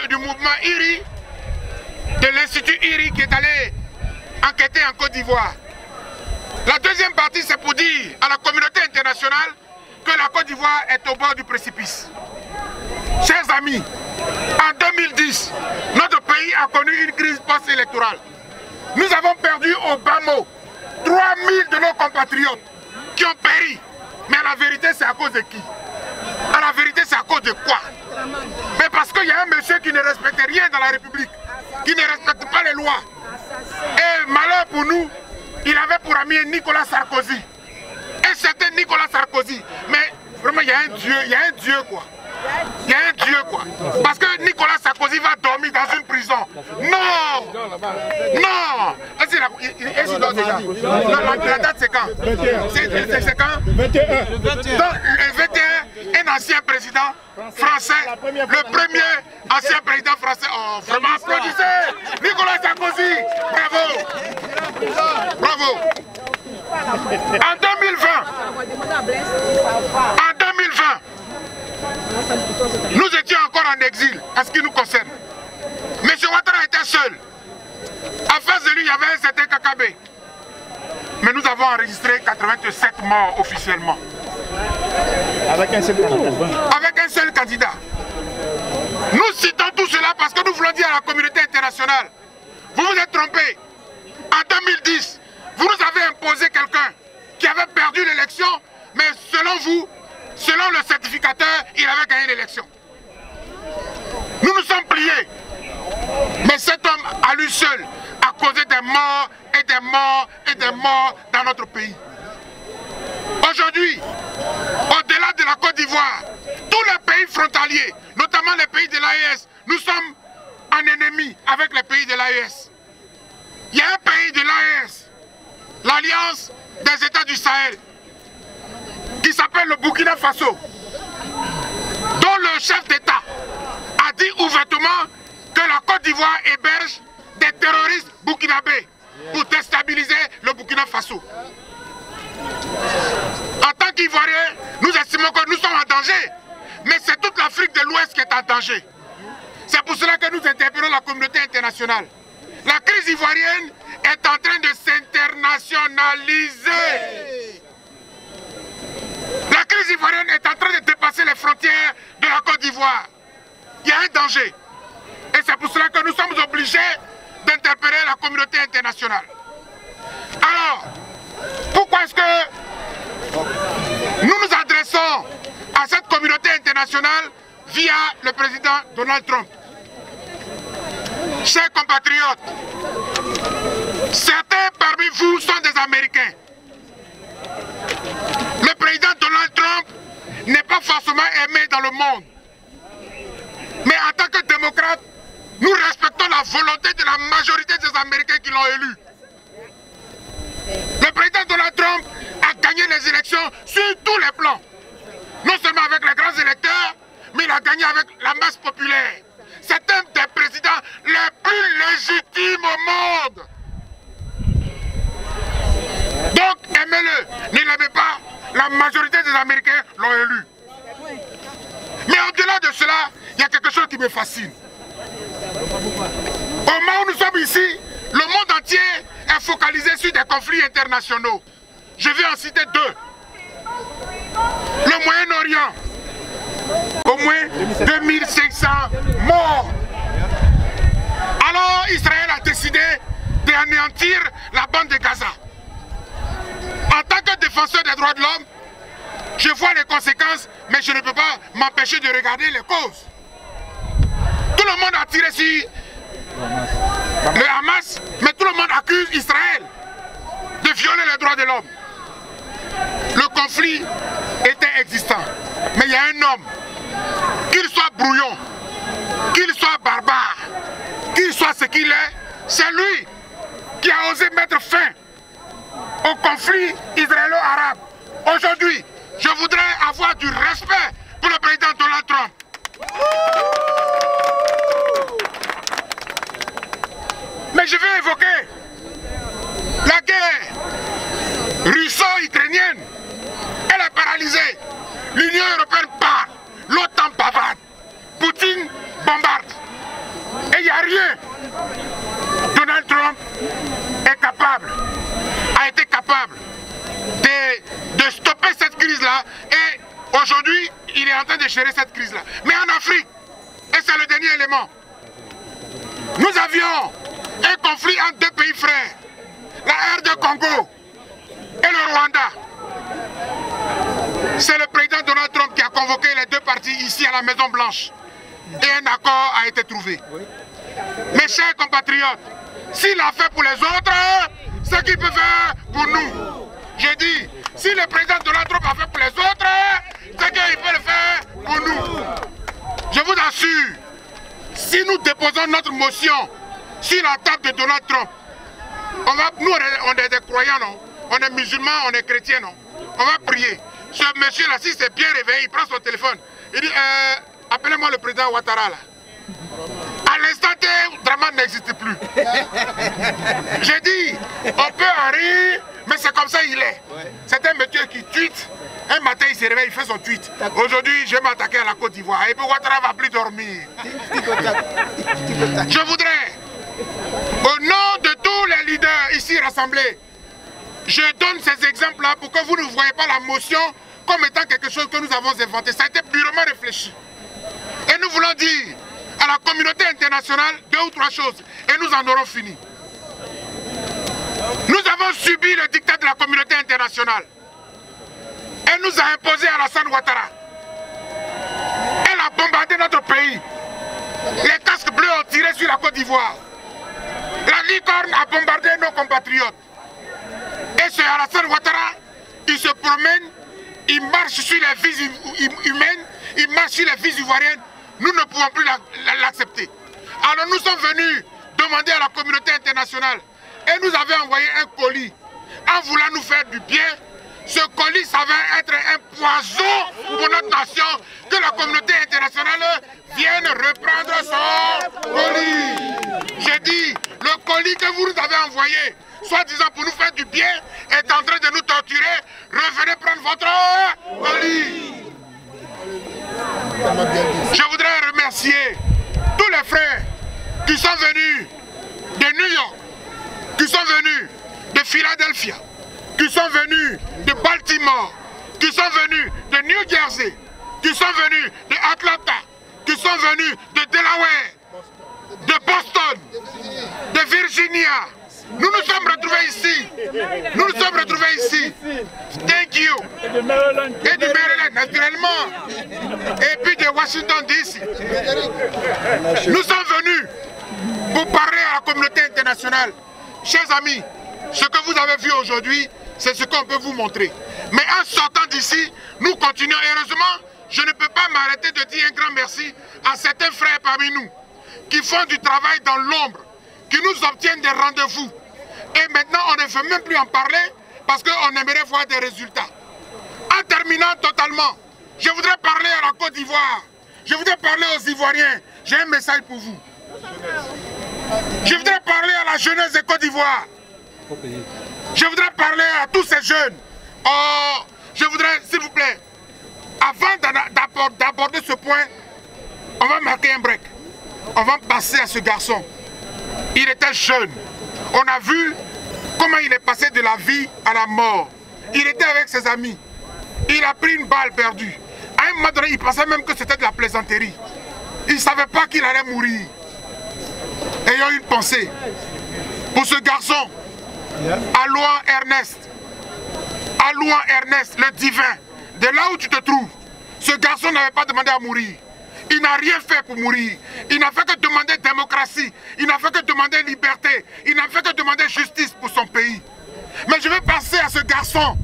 du mouvement IRI, de l'Institut IRI qui est allé enquêter en Côte d'Ivoire. La deuxième partie, c'est pour dire à la communauté internationale que la Côte d'Ivoire est au bord du précipice. Chers amis, en 2010, notre pays a connu une crise post-électorale. Nous avons perdu au bas mot 3000 de nos compatriotes qui ont péri. Mais à la vérité, c'est à cause de qui? À la vérité, c'est à cause de quoi? Mais parce qu'il y a un monsieur qui ne respecte rien dans la République, qui ne respecte pas les lois. Et malheur pour nous, il avait pour ami Nicolas Sarkozy. Et c'était Nicolas Sarkozy. Mais vraiment, il y a un Dieu quoi. Il y a un Dieu quoi. Parce que Nicolas Sarkozy va dormir dans une prison. Non! Non! La date c'est quand? C'est quand? 21. Donc le 21, un ancien président français, le premier ancien président français. Oh, vraiment applaudissez! Nicolas Sarkozy! Bravo! Bravo! En 2020, nous étions encore en exil, en ce qui nous concerne. M. Ouattara était seul. En face de lui, il y avait un certain Kakabe. Mais nous avons enregistré 87 morts officiellement. Avec un seul candidat. Avec un seul candidat. Nous citons tout cela parce que nous voulons dire à la communauté internationale, vous vous êtes trompés. En 2010, vous nous avez imposé quelqu'un qui avait perdu l'élection, mais selon vous, selon le certificateur, il avait gagné l'élection. Nous nous sommes pliés. Mais cet homme, à lui seul, a causé des morts et des morts et des morts dans notre pays. Aujourd'hui, au-delà de la Côte d'Ivoire, tous les pays frontaliers, notamment les pays de l'AES, nous sommes en ennemi avec les pays de l'AES. Il y a un pays de l'AES, l'Alliance des États du Sahel, qui s'appelle le Burkina Faso, dont le chef d'État a dit ouvertement que la Côte d'Ivoire héberge des terroristes burkinabés pour déstabiliser le Burkina Faso. En tant qu'Ivoiriens, nous estimons que nous sommes en danger, mais c'est toute l'Afrique de l'Ouest qui est en danger. C'est pour cela que nous interpellons la communauté internationale. La crise ivoirienne est en train de s'internationaliser. La crise ivoirienne est en train de dépasser les frontières de la Côte d'Ivoire. Il y a un danger. Et c'est pour cela que nous sommes obligés d'interpeller la communauté internationale. Alors, pourquoi est-ce que nous nous adressons à cette communauté internationale via le président Donald Trump? Chers compatriotes, certains parmi vous sont des Américains. Le président Donald Trump n'est pas forcément aimé dans le monde. Mais en tant que démocrate, nous respectons la volonté de la majorité des Américains qui l'ont élu. Le président Donald Trump a gagné les élections sur tous les plans. Non seulement avec les grands électeurs, mais il a gagné avec la masse populaire. C'est un des présidents les plus légitimes au monde. Donc aimez-le, ne l'aimez pas, la majorité des Américains l'ont élu. Mais au-delà de cela, il y a quelque chose qui me fascine. Au moment où nous sommes ici, le monde entier est focalisé sur des conflits internationaux. Je vais en citer 2. Le Moyen-Orient, au moins 2500 morts. Alors Israël a décidé d'anéantir la bande de Gaza. En tant que défenseur des droits de l'homme, je vois les conséquences, mais je ne peux pas m'empêcher de regarder les causes. Tout le monde a tiré sur le Hamas, mais tout le monde accuse Israël de violer les droits de l'homme. Le conflit était existant, mais il y a un homme, qu'il soit brouillon, qu'il soit barbare, qu'il soit ce qu'il est, c'est lui qui a osé mettre fin au conflit israélo-arabe. Aujourd'hui, je voudrais avoir du respect pour le président Donald Trump. Mais je vais évoquer la guerre russo-ukrainienne. Elle est paralysée. L'Union européenne parle. L'OTAN bavarde. Poutine bombarde. Et il n'y a rien. Donald Trump a été capable de stopper cette crise-là. Et aujourd'hui, il est en train de gérer cette crise-là. Mais en Afrique, et c'est le dernier élément, nous avions un conflit entre deux pays frères, la RD Congo et le Rwanda. C'est le président Donald Trump qui a convoqué les deux parties ici à la Maison Blanche. Et un accord a été trouvé. Mes chers compatriotes, s'il a fait pour les autres, ce qu'il peut faire pour nous. J'ai dit, si le président Donald Trump a fait pour les autres, ce qu'il peut le faire pour nous. Je vous assure, si nous déposons notre motion sur la table de Donald Trump, nous on est des croyants, non? On est musulmans, on est chrétiens, non? On va prier. Ce monsieur-là, si c'est bien réveillé, il prend son téléphone. Il dit, appelez-moi le président Ouattara là. À l'instant T, Draman n'existe plus. J'ai dit, on peut en rire, mais c'est comme ça il est. C'est un monsieur qui tweet. Un matin, il se réveille, il fait son tweet. Aujourd'hui, je vais m'attaquer à la Côte d'Ivoire. Et puis Ouattara ne va plus dormir. Je voudrais, au nom de tous les leaders ici rassemblés, je donne ces exemples-là pour que vous ne voyez pas la motion comme étant quelque chose que nous avons inventé. Ça a été purement réfléchi. Et nous voulons dire à la communauté internationale 2 ou 3 choses. Et nous en aurons fini. Nous avons subi le dictat de la communauté internationale. Elle nous a imposé Alassane Ouattara. Elle a bombardé notre pays. Les casques bleus ont tiré sur la Côte d'Ivoire. La licorne a bombardé nos compatriotes. Et ce Alassane Ouattara, il se promène, il marche sur les vies humaines, il marche sur les vies ivoiriennes. Nous ne pouvons plus l'accepter. Alors nous sommes venus demander à la communauté internationale. Et nous avons envoyé un colis en voulant nous faire du bien. Ce colis s'avère être un poison pour notre nation. Que la communauté internationale vienne reprendre son colis. J'ai dit, le colis que vous nous avez envoyé, soi-disant pour nous faire du bien, est en train de nous torturer. Revenez prendre votre colis. Je voudrais remercier tous les frères qui sont venus de New York, qui sont venus de Philadelphia, qui sont venus de Baltimore, qui sont venus de New Jersey, qui sont venus de Atlanta, qui sont venus de Delaware, de Boston, de Virginia. Nous nous sommes retrouvés ici. Nous nous sommes retrouvés ici. Thank you. Et du Maryland, naturellement. Et puis de Washington DC. Nous sommes venus pour parler à la communauté internationale. Chers amis, ce que vous avez vu aujourd'hui, c'est ce qu'on peut vous montrer. Mais en sortant d'ici, nous continuons. Heureusement, je ne peux pas m'arrêter de dire un grand merci à certains frères parmi nous qui font du travail dans l'ombre, qui nous obtiennent des rendez-vous. Et maintenant, on ne veut même plus en parler parce qu'on aimerait voir des résultats. En terminant totalement, je voudrais parler à la Côte d'Ivoire. Je voudrais parler aux Ivoiriens. J'ai un message pour vous. Je voudrais parler à la jeunesse de Côte d'Ivoire. Je voudrais parler à tous ces jeunes. Oh, je voudrais, s'il vous plaît, avant d'aborder ce point, on va marquer un break. On va passer à ce garçon. Il était jeune. On a vu comment il est passé de la vie à la mort. Il était avec ses amis. Il a pris une balle perdue. À un moment donné, il pensait même que c'était de la plaisanterie. Il ne savait pas qu'il allait mourir. Ayant une pensée pour ce garçon, Alouan Ernest. Alouan Ernest, le divin. De là où tu te trouves, ce garçon n'avait pas demandé à mourir. Il n'a rien fait pour mourir. Il n'a fait que demander démocratie. Il n'a fait que demander liberté. Il n'a fait que demander justice pour son pays. Mais je vais passer à ce garçon,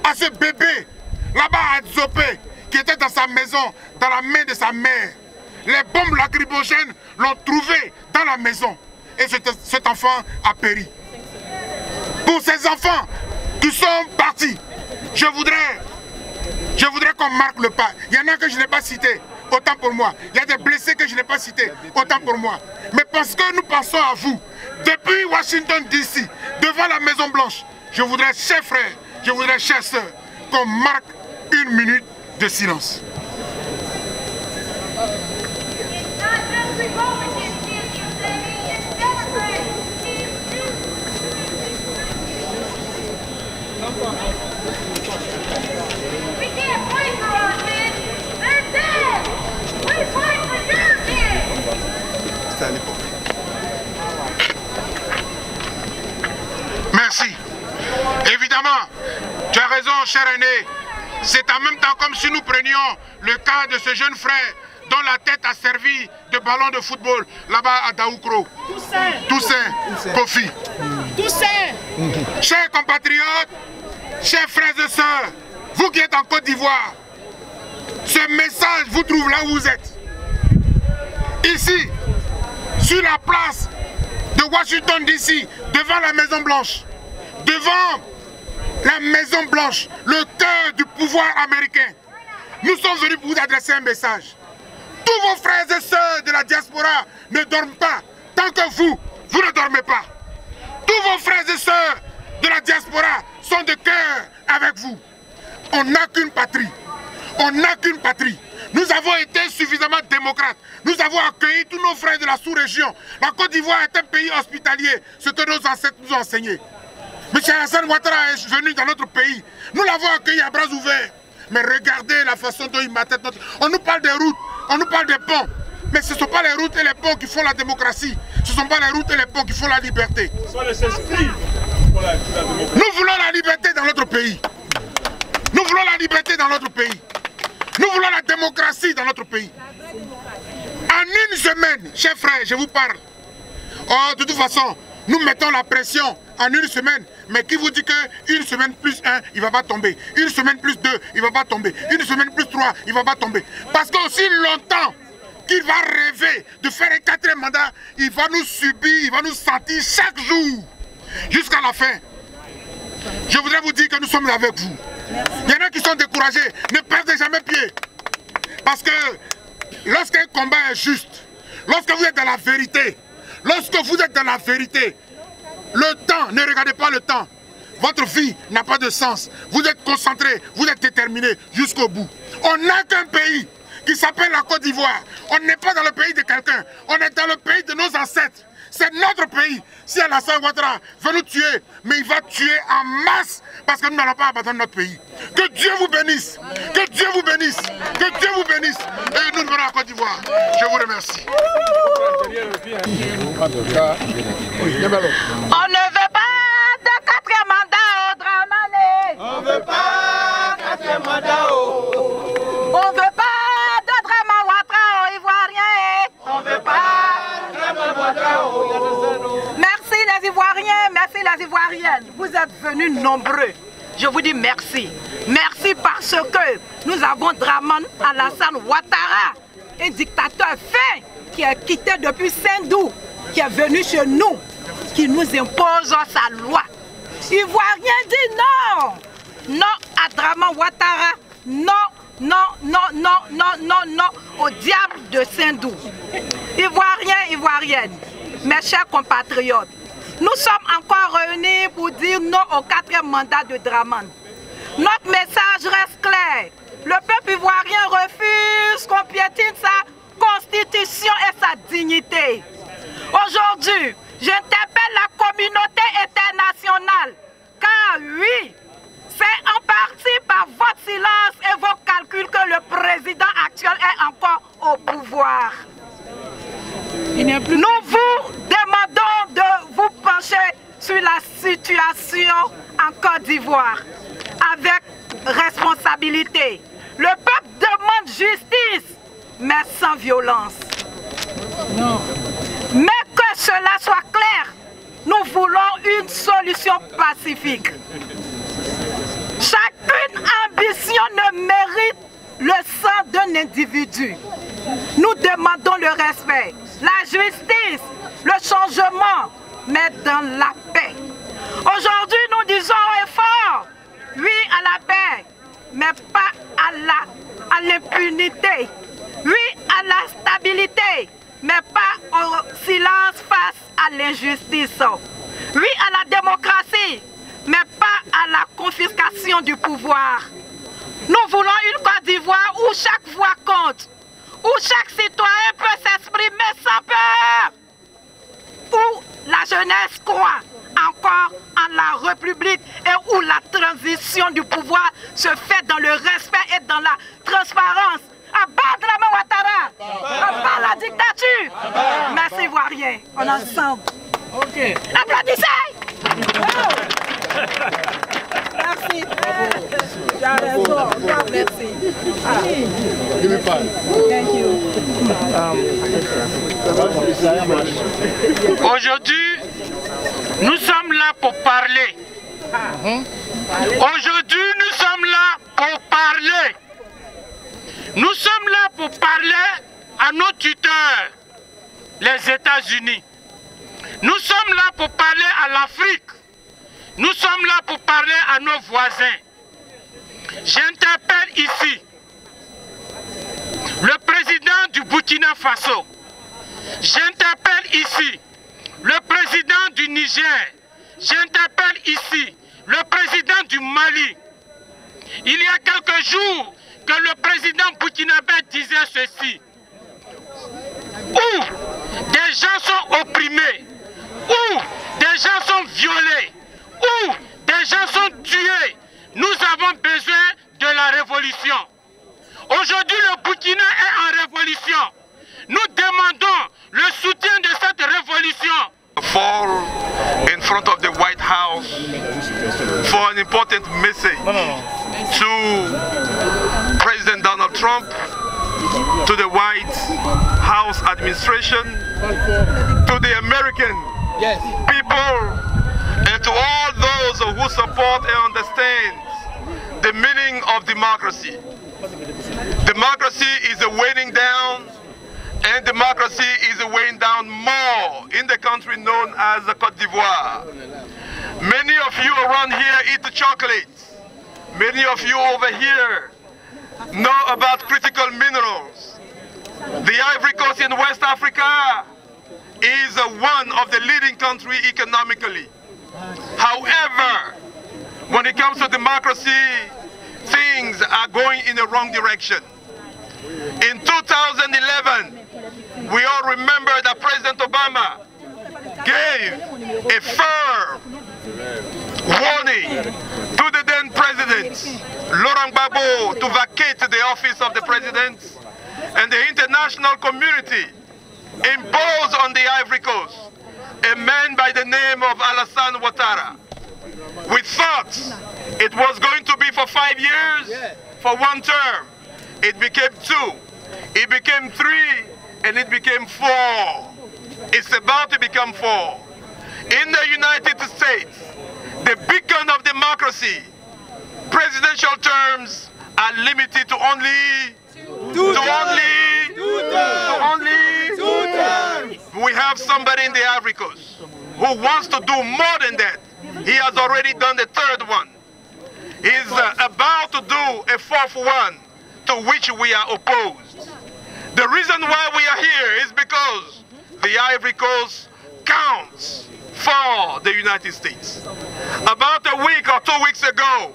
à ce bébé, là-bas à Zopé, qui était dans sa maison, dans la main de sa mère. les bombes lacrymogènes l'ont trouvé dans la maison. Et cet enfant a péri. Pour ces enfants qui sont partis, je voudrais qu'on marque le pas. Il y en a que je n'ai pas cités, autant pour moi. Il y a des blessés que je n'ai pas cités, autant pour moi. Mais parce que nous pensons à vous, depuis Washington DC, devant la Maison Blanche, je voudrais, chers frères, je voudrais, chères sœurs, qu'on marque 1 minute de silence. Merci. Évidemment, tu as raison, cher aîné. C'est en même temps comme si nous prenions le cas de ce jeune frère dont la tête a servi de ballon de football là-bas à Daoukro. Toussaint Kofi. Chers compatriotes, chers frères et sœurs, vous qui êtes en Côte d'Ivoire, ce message vous trouve là où vous êtes. Ici, sur la place de Washington DC, devant la Maison Blanche, devant la Maison Blanche, le cœur du pouvoir américain, nous sommes venus pour vous adresser un message. Tous vos frères et sœurs de la diaspora ne dorment pas tant que vous ne dormez pas. Tous vos frères et sœurs de la diaspora sont de cœur avec vous. On n'a qu'une patrie. On n'a qu'une patrie. Nous avons été suffisamment démocrates. Nous avons accueilli tous nos frères de la sous-région. La Côte d'Ivoire est un pays hospitalier, ce que nos ancêtres nous ont enseigné. M. Alassane Ouattara est venu dans notre pays. Nous l'avons accueilli à bras ouverts. Mais regardez la façon dont il m'attend. On nous parle des routes, on nous parle des ponts. Mais ce ne sont pas les routes et les ponts qui font la démocratie. Ce ne sont pas les routes et les ponts qui font la liberté. Nous voulons la liberté dans notre pays. Nous voulons la liberté dans notre pays. Nous voulons la démocratie dans notre pays. En 1 semaine, chers frères, je vous parle. Oh, de toute façon, nous mettons la pression en 1 semaine. Mais qui vous dit que 1 semaine plus 1, il ne va pas tomber. 1 semaine plus 2, il ne va pas tomber. 1 semaine plus 3, il ne va pas tomber. Parce qu'aussi longtemps qu'il va rêver de faire un 4e mandat, il va nous subir, il va nous sentir chaque jour. Jusqu'à la fin. Je voudrais vous dire que nous sommes avec vous. Il y en a qui sont découragés. Ne perdez jamais pied. Parce que lorsqu'un combat est juste, lorsque vous êtes dans la vérité, le temps, ne regardez pas le temps. Votre vie n'a pas de sens. Vous êtes concentré, vous êtes déterminé jusqu'au bout. On n'a qu'un pays qui s'appelle la Côte d'Ivoire. On n'est pas dans le pays de quelqu'un. On est dans le pays de nos ancêtres. C'est notre pays. Si Alassane Ouattara veut nous tuer, mais il va tuer en masse parce que nous n'allons pas abandonner notre pays. Que Dieu vous bénisse. Que Dieu vous bénisse. Que Dieu vous bénisse. Et nous venons à la Côte d'Ivoire. Je vous remercie. On ne veut pas de 4e mandat au Dramane. On veut pas 4e mandat au. On veut pas de Dramane Ouattara aux Ivoiriens. On veut pas Dramane Ouattara au. Merci les Ivoiriens, merci les Ivoiriennes. Vous êtes venus nombreux. Je vous dis merci. Merci parce que nous avons Dramane Alassane Ouattara, un dictateur fin qui a quitté depuis Sendou, qui est venu chez nous, qui nous impose sa loi. Ivoiriens dit non. Non à Dramane Ouattara. Non, non, non, non, non, non, non au diable de Sendou. Ivoiriens, Ivoiriennes, mes chers compatriotes, nous sommes encore réunis pour dire non au 4e mandat de Dramane. Notre message reste clair. Le peuple ivoirien refuse qu'on piétine sa constitution et sa dignité. Aujourd'hui, j'interpelle la communauté internationale, car oui, c'est en partie par votre silence et vos calculs que le président actuel est encore au pouvoir. Nous vous demandons de vous pencher sur la situation en Côte d'Ivoire avec responsabilité. Le peuple demande justice, mais sans violence. Non. Mais que cela soit clair, nous voulons une solution pacifique. Chacune ambition ne mérite le sang d'un individu. Nous demandons le respect, la justice, le changement, mais dans la paix. Aujourd'hui, nous disons haut et fort, oui à la paix, mais pas à l'impunité. Oui à la stabilité, mais pas au silence face à l'injustice. Oui à la démocratie, mais pas à la confiscation du pouvoir. Nous voulons une Côte d'Ivoire où chaque voix compte, où chaque citoyen peut s'exprimer sans peur, où la jeunesse croit encore en la République et où la transition du pouvoir se fait dans le respect et dans la transparence. Abattre la main Ouattara, abattre la dictature. Merci Ivoiriens, on est ensemble. Applaudissez. Merci. Tu as raison. Merci. Thank you. Aujourd'hui, nous sommes là pour parler. Aujourd'hui, nous sommes là pour parler. Nous sommes là pour parler à nos tuteurs, les États-Unis. Nous sommes là pour parler à l'Afrique. Nous sommes là pour parler à nos voisins. J'interpelle ici le président du Burkina Faso. J'interpelle ici le président du Niger. J'interpelle ici le président du Mali. Il y a quelques jours que le président burkinabé disait ceci. Où des gens sont opprimés, où des gens sont violés, où des gens sont tués, nous avons besoin de la révolution. Aujourd'hui, le Burkina est en révolution. Nous demandons le soutien de cette révolution. Fall in front of the White House for an important message to President Donald Trump, to the White House administration, to the American people, and to all those who support and understand the meaning of democracy. Democracy is a weighing down, and democracy is weighing down more in the country known as Côte d'Ivoire. Many of you around here eat chocolate. Many of you over here know about critical minerals. The Ivory Coast in West Africa is one of the leading countries economically. However, when it comes to democracy, things are going in the wrong direction. In 2011, we all remember that President Obama gave a firm warning to the then president, Laurent Gbagbo, to vacate the office of the president, and the international community imposed on the Ivory Coast a man by the name of Alassane Ouattara. We thought it was going to be for 5 years, for one term. It became 2, it became 3, and it became 4. It's about to become 4. In the United States, the beacon of democracy, presidential terms are limited to only 2 terms. We have somebody in the Ivory Coast who wants to do more than that. He has already done the 3rd one. He's about to do a 4th one, to which we are opposed. The reason why we are here is because the Ivory Coast counts for the United States. About a week or 2 weeks ago,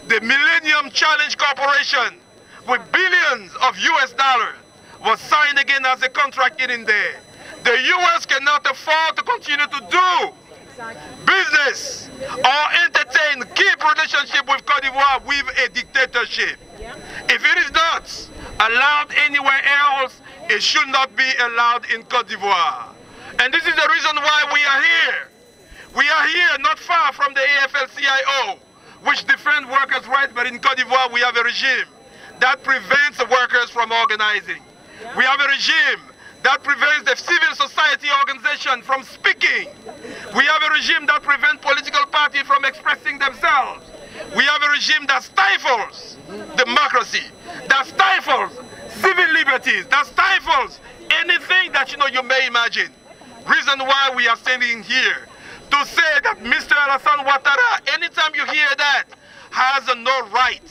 the Millennium Challenge Corporation, with billions of US dollars, was signed again as a contract in there. The US cannot afford to continue to do business or entertain, keep relationship with Côte d'Ivoire with a dictatorship. If it is not allowed anywhere else, it should not be allowed in Côte d'Ivoire. And this is the reason why we are here. We are here not far from the AFL-CIO, which defends workers' rights, but in Côte d'Ivoire we have a regime that prevents the workers from organizing. We have a regime that prevents the civil society organization from speaking. We have a regime that prevents political parties from expressing themselves. We have a regime that stifles democracy, that stifles civil liberties, that stifles anything that you may imagine. Reason why we are standing here to say that Mr. Alassane Ouattara, anytime you hear that, has no right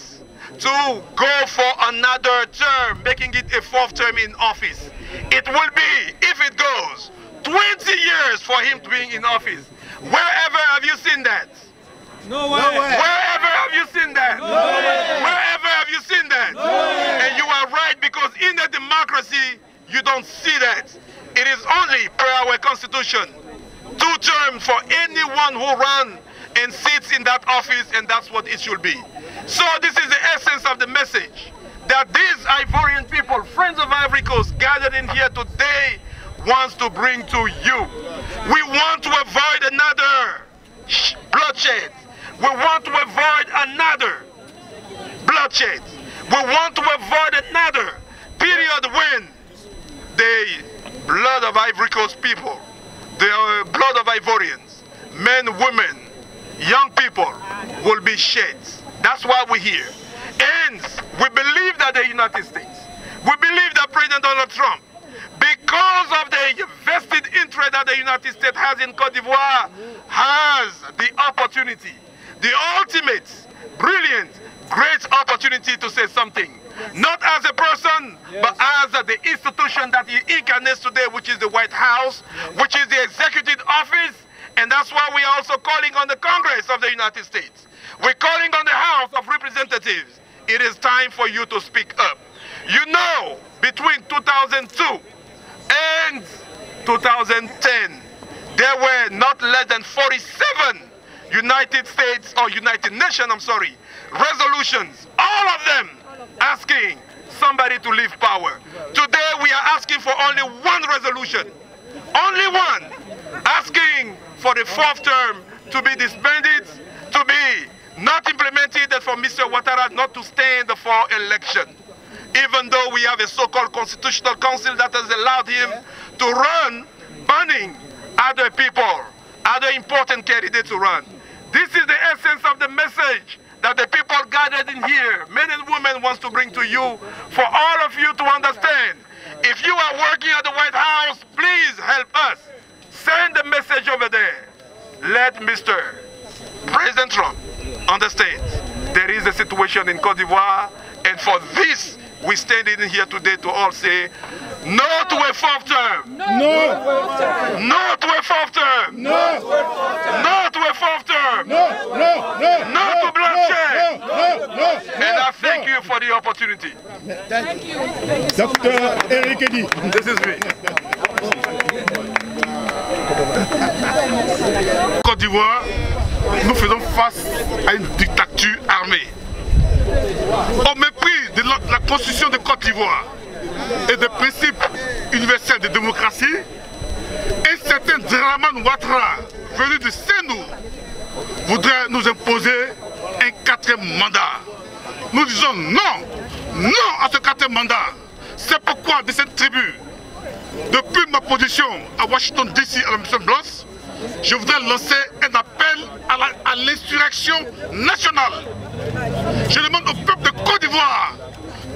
to go for another term, making it a 4th term in office. It will be, if it goes, 20 years for him to be in office. Wherever have you seen that? No way. Wherever have you seen that? No way. Wherever have you seen that? No way. And you are right, because in a democracy, you don't see that. It is only per our constitution, 2 terms for anyone who runs and sits in that office, and that's what it should be. So this is the essence of the message that these Ivorian people, friends of Ivory Coast, gathered in here today, wants to bring to you. We want to avoid another bloodshed. We want to avoid another bloodshed. We want to avoid another period when the blood of Ivory Coast people, the blood of Ivorians, men, women, young people will be shed. That's why we're here. And we believe that the United States, we believe that President Donald Trump, because of the vested interest that the United States has in Côte d'Ivoire, has the opportunity, the ultimate, brilliant, great opportunity to say something. Not as a person, but as the institution that he incarnates today, which is the White House, which is the executive office. And that's why we are also calling on the Congress of the United States. We're calling on the House of Representatives. It is time for you to speak up. You know, between 2002 and 2010, there were not less than 47 United States, or United Nations, resolutions, all of them asking somebody to leave power. Today we are asking for only one resolution, only one, asking for the 4th term to be disbanded, to be not implemented, and for Mr. Ouattara not to stand for election. Even though we have a so-called constitutional council that has allowed him to run, banning other people, other important candidates to run. This is the essence of the message that the people gathered in here, men and women, wants to bring to you, for all of you to understand. If you are working at the White House, please help us. Send the message over there. Let Mr. President Trump understand there is a situation in Côte d'Ivoire, and for this, we stand in here today to all say, no to a 4th term. No. No to a 4th term. No. No to a 4th term. No. No to bloodshed. No. And I thank you for the opportunity. Thank you. Dr. Eric Eddy. This is me. Côte d'Ivoire, nous faisons face à une dictature armée. Au mépris de la constitution de Côte d'Ivoire et des principes universels de démocratie, un certain Dramane Ouattara, venu de Sénou, voudrait nous imposer un 4e mandat. Nous disons non, non à ce 4e mandat. C'est pourquoi de cette tribune, depuis ma position à Washington DC à la Mission Blanche, je voudrais lancer un appel à l'insurrection nationale. Je demande au peuple de Côte d'Ivoire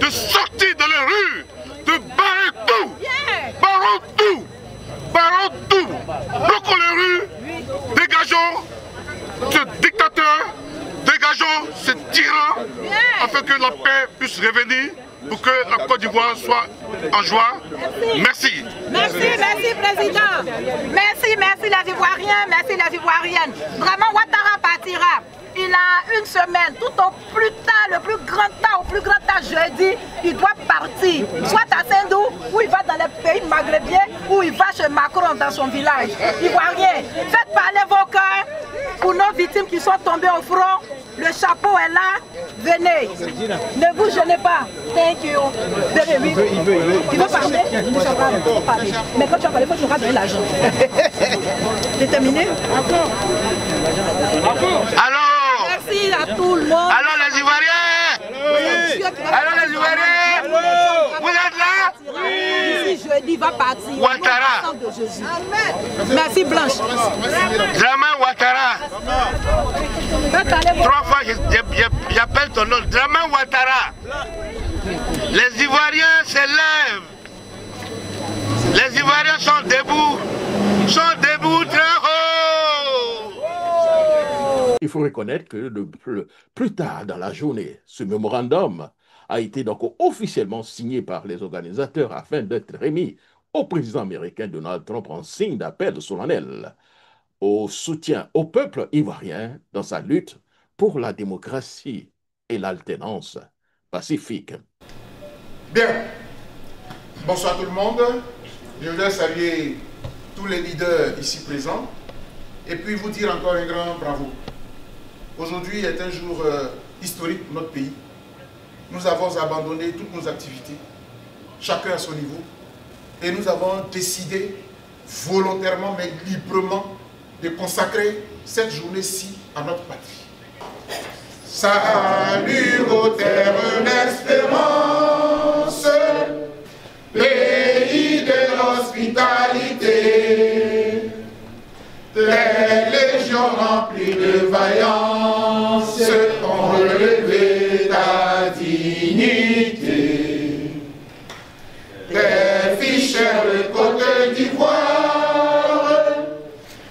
de sortir dans les rues, de barrer tout, barrons tout, bloquons les rues, dégageons ce dictateur, dégageons ce tyran, afin que la paix puisse revenir, pour que la Côte d'Ivoire soit en joie. Merci. Merci, Président. Merci les Ivoiriens, merci les Ivoiriennes. Vraiment, Ouattara partira. Il a une semaine, tout au plus tard, le plus grand temps jeudi, il doit partir. Soit à Saint-Dou, ou il va dans les pays maghrébiens, ou il va chez Macron dans son village. Ivoiriens, faites parler vos cœurs pour nos victimes qui sont tombées au front. Le chapeau est là, venez. Ne vous gênez pas. Thank you. Il veut parler. Mais quand tu vas parler, il faut que tu vas donner l'argent. C'est terminé? Alors, merci à tout le monde. Alors les Ivoiriens. Alors les Ivoiriens. Vous êtes là? Oui. Ici jeudi va partir. Ouattara. De Jésus. Merci Blanche. Dramane Ouattara. 3 fois j'appelle ton nom. Dramane Ouattara. Les Ivoiriens s'élèvent. Les Ivoiriens sont debout très haut. Il faut reconnaître que plus tard dans la journée, ce mémorandum a été donc officiellement signé par les organisateurs afin d'être remis au président américain Donald Trump en signe d'appel solennel au soutien au peuple ivoirien dans sa lutte pour la démocratie et l'alternance pacifique. Bien. Bonsoir tout le monde. Je voudrais saluer tous les leaders ici présents et puis vous dire encore un grand bravo. Aujourd'hui est un jour historique pour notre pays. Nous avons abandonné toutes nos activités, chacun à son niveau, et nous avons décidé volontairement mais librement de consacrer cette journée-ci à notre patrie. Salut aux terres d'espérance, pays de l'hospitalité, les légions remplies de vaillance ont relevé ta dignité. Des ficheurs de Côte d'Ivoire,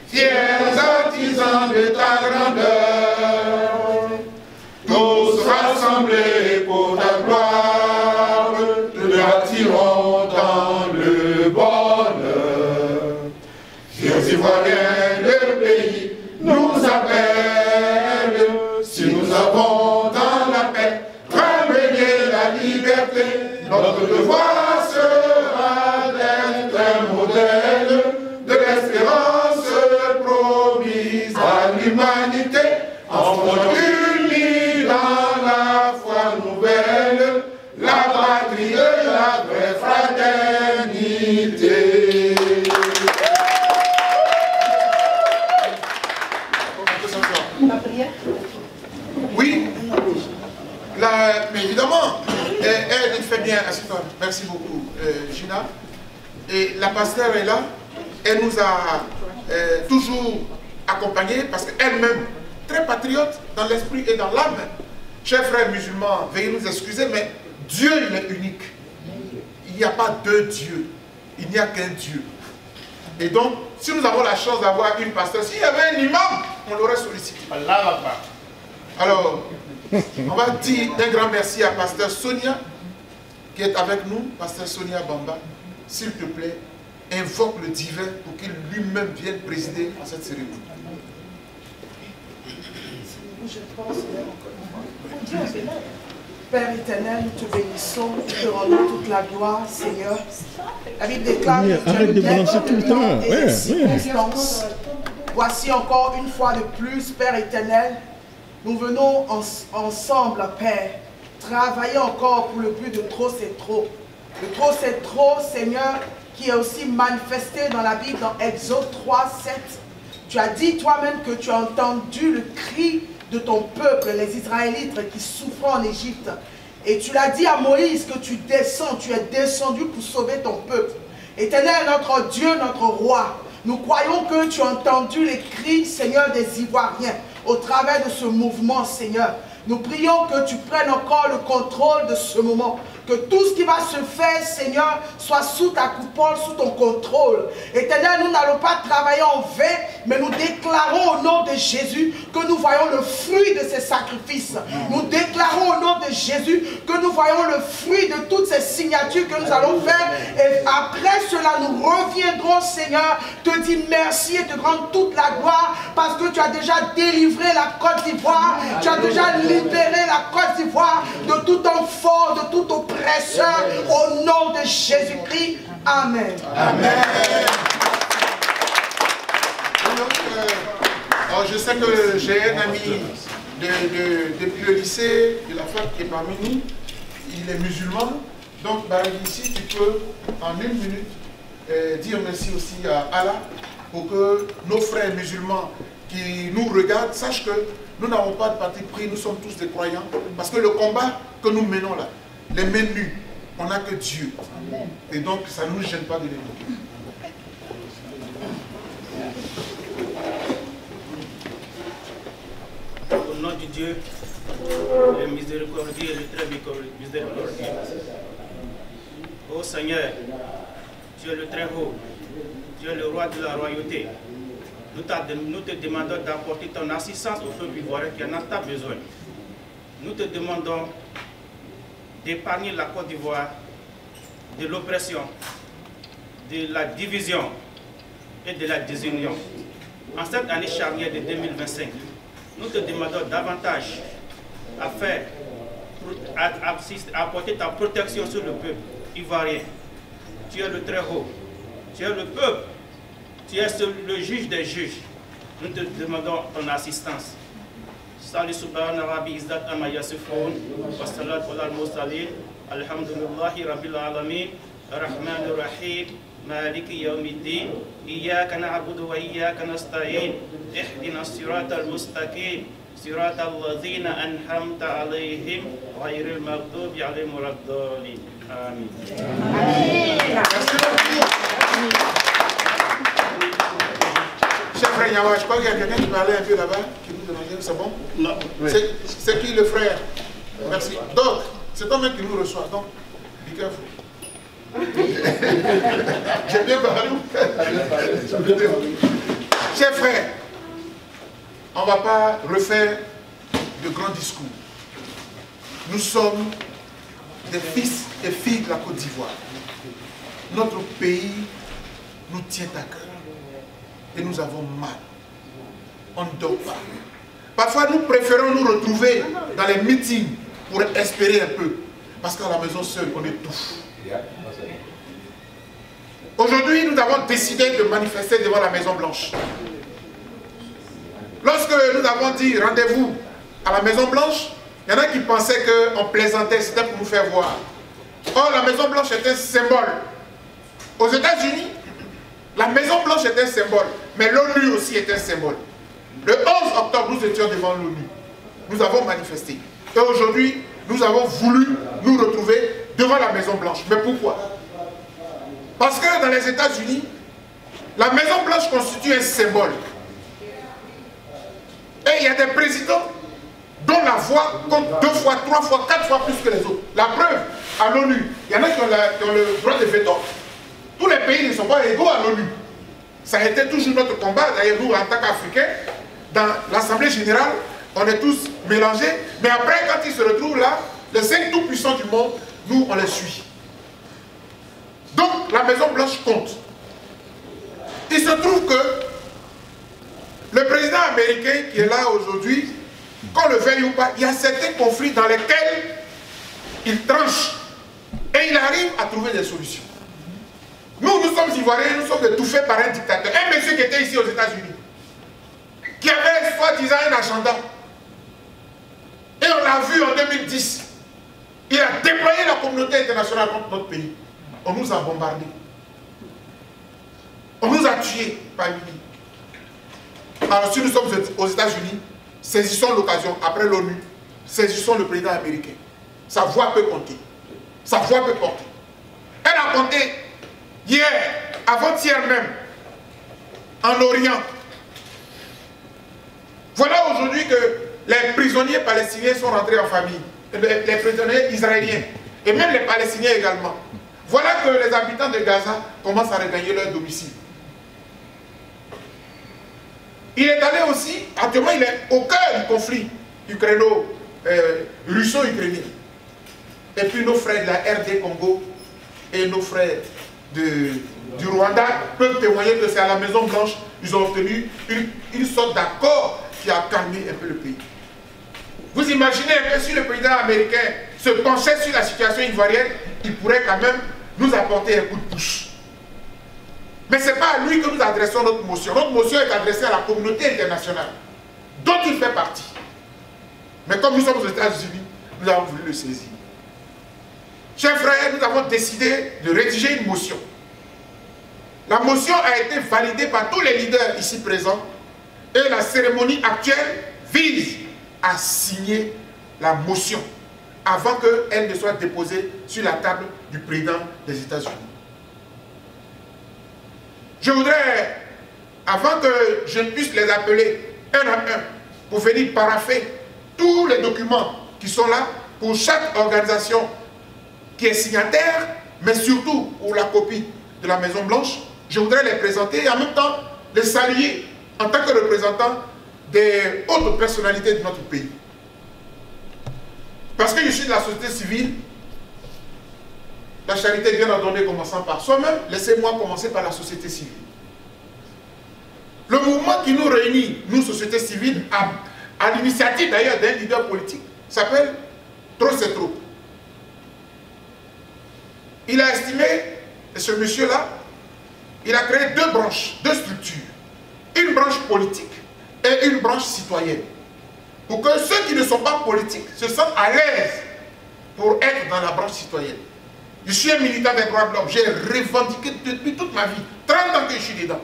fiers artisans de ta grandeur, tous rassemblés pour ta gloire, te bâtirons dans le bonheur. Fiers Ivoiriens, le pays nous appelle, si nous avons dans la paix ramené la liberté, notre devoir sera d'être un modèle de l'espérance promise à l'humanité, enfants unis dans la foi nouvelle, la patrie de la vraie fraternité. La prière? Oui, mais évidemment, elle fait bien, assieds-toi. Merci beaucoup, Gina. Et la pasteur est là, elle nous a toujours accompagnés parce qu'elle-même, très patriote dans l'esprit et dans l'âme. Chers frères musulmans, veuillez nous excuser, mais Dieu, il est unique. Il n'y a pas deux dieux, il n'y a qu'un Dieu. Et donc, si nous avons la chance d'avoir une pasteur, s'il y avait un imam, on l'aurait sollicité. Alors, on va dire un grand merci à pasteur Sonia, qui est avec nous, pasteur Sonia Bamba. S'il te plaît, invoque le divin pour qu'il lui-même vienne présider à cette cérémonie. Je pense Père éternel, nous te bénissons, nous te rendons toute la gloire, Seigneur. La Bible déclare que arrête de balancer tout le temps. Voici encore une fois de plus, Père éternel, nous venons ensemble, Père, travailler encore pour le but de trop c'est trop. Le trop c'est trop, Seigneur, qui est aussi manifesté dans la Bible, dans Exode 3, 7. Tu as dit toi-même que tu as entendu le cri de ton peuple, les Israélites qui souffrent en Égypte. Et tu l'as dit à Moïse que tu descends, tu es descendu pour sauver ton peuple. Éternel, notre Dieu, notre roi, nous croyons que tu as entendu les cris, Seigneur, des Ivoiriens au travers de ce mouvement, Seigneur. Nous prions que tu prennes encore le contrôle de ce moment. Que tout ce qui va se faire, Seigneur, soit sous ta coupole, sous ton contrôle. Éternel, nous n'allons pas travailler en vain, mais nous déclarons au nom de Jésus que nous voyons le fruit de ces sacrifices. Nous déclarons au nom de Jésus que nous voyons le fruit de toutes ces signatures que nous allons faire. Et après cela, nous reviendrons, Seigneur, te dire merci et te rendre toute la gloire parce que tu as déjà délivré la Côte d'Ivoire. Tu as déjà libéré la Côte d'Ivoire de tout homme fort, de tout oppresseur. Au nom de Jésus-Christ. Amen. Amen. Alors, je sais que j'ai un ami depuis le lycée de la fac qui est parmi nous. Il est musulman. Donc, ici, tu peux en une minute dire merci aussi à Allah pour que nos frères musulmans qui nous regardent sachent que nous n'avons pas de parti pris, nous sommes tous des croyants. Parce que le combat que nous menons là, les mains nues, on n'a que Dieu. Amen. Et donc, ça ne nous gêne pas de l'évoquer. Au nom du Dieu le miséricordieux et le très miséricordieux. Ô Seigneur, tu es le très haut, tu es le roi de la royauté. Nous te demandons d'apporter ton assistance au peuple ivoirien qui en a tant besoin. Nous te demandons d'épargner la Côte d'Ivoire de l'oppression, de la division et de la désunion. En cette année charnière de 2025, nous te demandons davantage à apporter ta protection sur le peuple ivoirien. Tu es le très haut, tu es le peuple, tu es le juge des juges. Nous te demandons ton assistance. Salut subhana rabbi izzat amma yasifun wa salatu ala al-mursalin alhamdulillahi rabbil alamin arrahmanir rahim maliki yawmiddin iyyaka na'budu wa iyyaka nasta'in ihdinas siratal mustaqim siratal ladzina an'amta alaihim ghairil maghdubi alaihim waladdallin. Amin. Cher frère Nyawa, je crois qu'il y a quelqu'un qui parlait un peu là-bas, qui vous demandait, c'est bon? Non. C'est qui le frère? Merci. Donc, c'est toi-même qui nous reçoit, donc, be careful. J'ai bien parlé. Chers frères, on ne va pas refaire de grands discours. Nous sommes des fils et filles de la Côte d'Ivoire. Notre pays nous tient à cœur. Et nous avons mal. On ne dort pas. Parfois, nous préférons nous retrouver dans les meetings pour espérer un peu. Parce qu'à la maison seule, on étouffe. Aujourd'hui, nous avons décidé de manifester devant la Maison Blanche. Lorsque nous avons dit rendez-vous à la Maison Blanche, il y en a qui pensaient qu'on plaisantait, c'était pour nous faire voir. Or, la Maison Blanche est un symbole. Aux États-Unis, la Maison Blanche est un symbole, mais l'ONU aussi est un symbole. Le 11 octobre, nous étions devant l'ONU. Nous avons manifesté. Et aujourd'hui, nous avons voulu nous retrouver devant la Maison Blanche. Mais pourquoi? Parce que dans les États-Unis, la Maison Blanche constitue un symbole. Et il y a des présidents dont la voix compte 2 fois, 3 fois, 4 fois plus que les autres. La preuve, à l'ONU, il y en a qui ont le droit de veto. Tous les pays ne sont pas égaux à l'ONU. Ça a été toujours notre combat. D'ailleurs, nous, en tant qu'Africains, dans l'Assemblée générale, on est tous mélangés. Mais après, quand ils se retrouvent là, les 5 tout puissants du monde, nous, on les suit. Donc, la Maison Blanche compte. Il se trouve que le président américain qui est là aujourd'hui, qu'on le veuille ou pas, il y a certains conflits dans lesquels il tranche. Et il arrive à trouver des solutions. Nous sommes Ivoiriens, nous sommes étouffés par un dictateur. Un monsieur qui était ici aux États-Unis, qui avait soi-disant un agenda. Et on l'a vu en 2010. Il a déployé la communauté internationale contre notre pays. On nous a bombardés. On nous a tués par milliers. Alors si nous sommes aux États-Unis, saisissons l'occasion, après l'ONU, saisissons le président américain. Sa voix peut compter. Sa voix peut porter. Elle a compté hier, avant-hier même, en Orient. Voilà aujourd'hui que les prisonniers palestiniens sont rentrés en famille. Les prisonniers israéliens. Et même les Palestiniens également. Voilà que les habitants de Gaza commencent à regagner leur domicile. Il est allé aussi, actuellement il est au cœur du conflit russo-ukrainien. Et puis nos frères de la RD Congo et nos frères du Rwanda peuvent témoigner que c'est à la Maison Blanche, ils ont obtenu une sorte d'accord qui a calmé un peu le pays. Vous imaginez que si le président américain se penchait sur la situation ivoirienne, il pourrait quand même nous apporter un coup de pouce. Mais ce n'est pas à lui que nous adressons notre motion. Notre motion est adressée à la communauté internationale, dont il fait partie. Mais comme nous sommes aux États-Unis, nous avons voulu le saisir. Chers frères, nous avons décidé de rédiger une motion. La motion a été validée par tous les leaders ici présents et la cérémonie actuelle vise à signer la motion avant qu'elle ne soit déposée sur la table du président des États-Unis. Je voudrais, avant que je ne puisse les appeler un à un pour venir paraffer tous les documents qui sont là pour chaque organisation qui est signataire, mais surtout pour la copie de la Maison Blanche. Je voudrais les présenter et en même temps les saluer en tant que représentants des hautes personnalités de notre pays. Parce que je suis de la société civile, la charité est bien ordonnée commençant par soi-même, laissez-moi commencer par la société civile. Le mouvement qui nous réunit, nous, société civile, à l'initiative d'ailleurs d'un leader politique, s'appelle Trop c'est trop. Il a estimé, et ce monsieur-là, il a créé deux branches, deux structures. Une branche politique et une branche citoyenne. Pour que ceux qui ne sont pas politiques se sentent à l'aise pour être dans la branche citoyenne. Je suis un militant des droits de l'homme. J'ai revendiqué depuis toute ma vie, 30 ans que je suis dedans.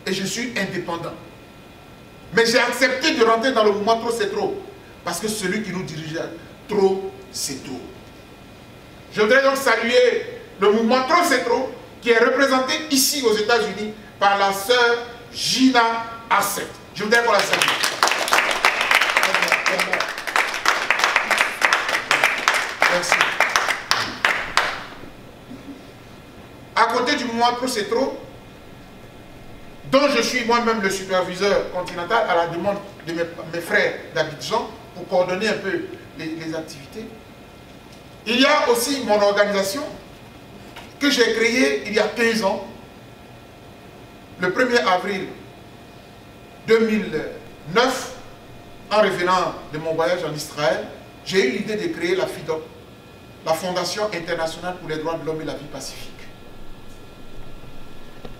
Et je suis indépendant. Mais j'ai accepté de rentrer dans le mouvement Trop c'est trop. Parce que celui qui nous dirigeait, trop c'est trop. Je voudrais donc saluer le mouvement Trop c'est trop, qui est représenté ici aux États-Unis par la sœur Gina Asset. Je voudrais qu'on la salue. Merci. À côté du mouvement Trop c'est trop, dont je suis moi-même le superviseur continental à la demande de mes frères d'Abidjan pour coordonner un peu les activités. Il y a aussi mon organisation que j'ai créée il y a 15 ans, le 1er avril 2009, en revenant de mon voyage en Israël. J'ai eu l'idée de créer la FIDOP, la Fondation internationale pour les droits de l'homme et la vie pacifique.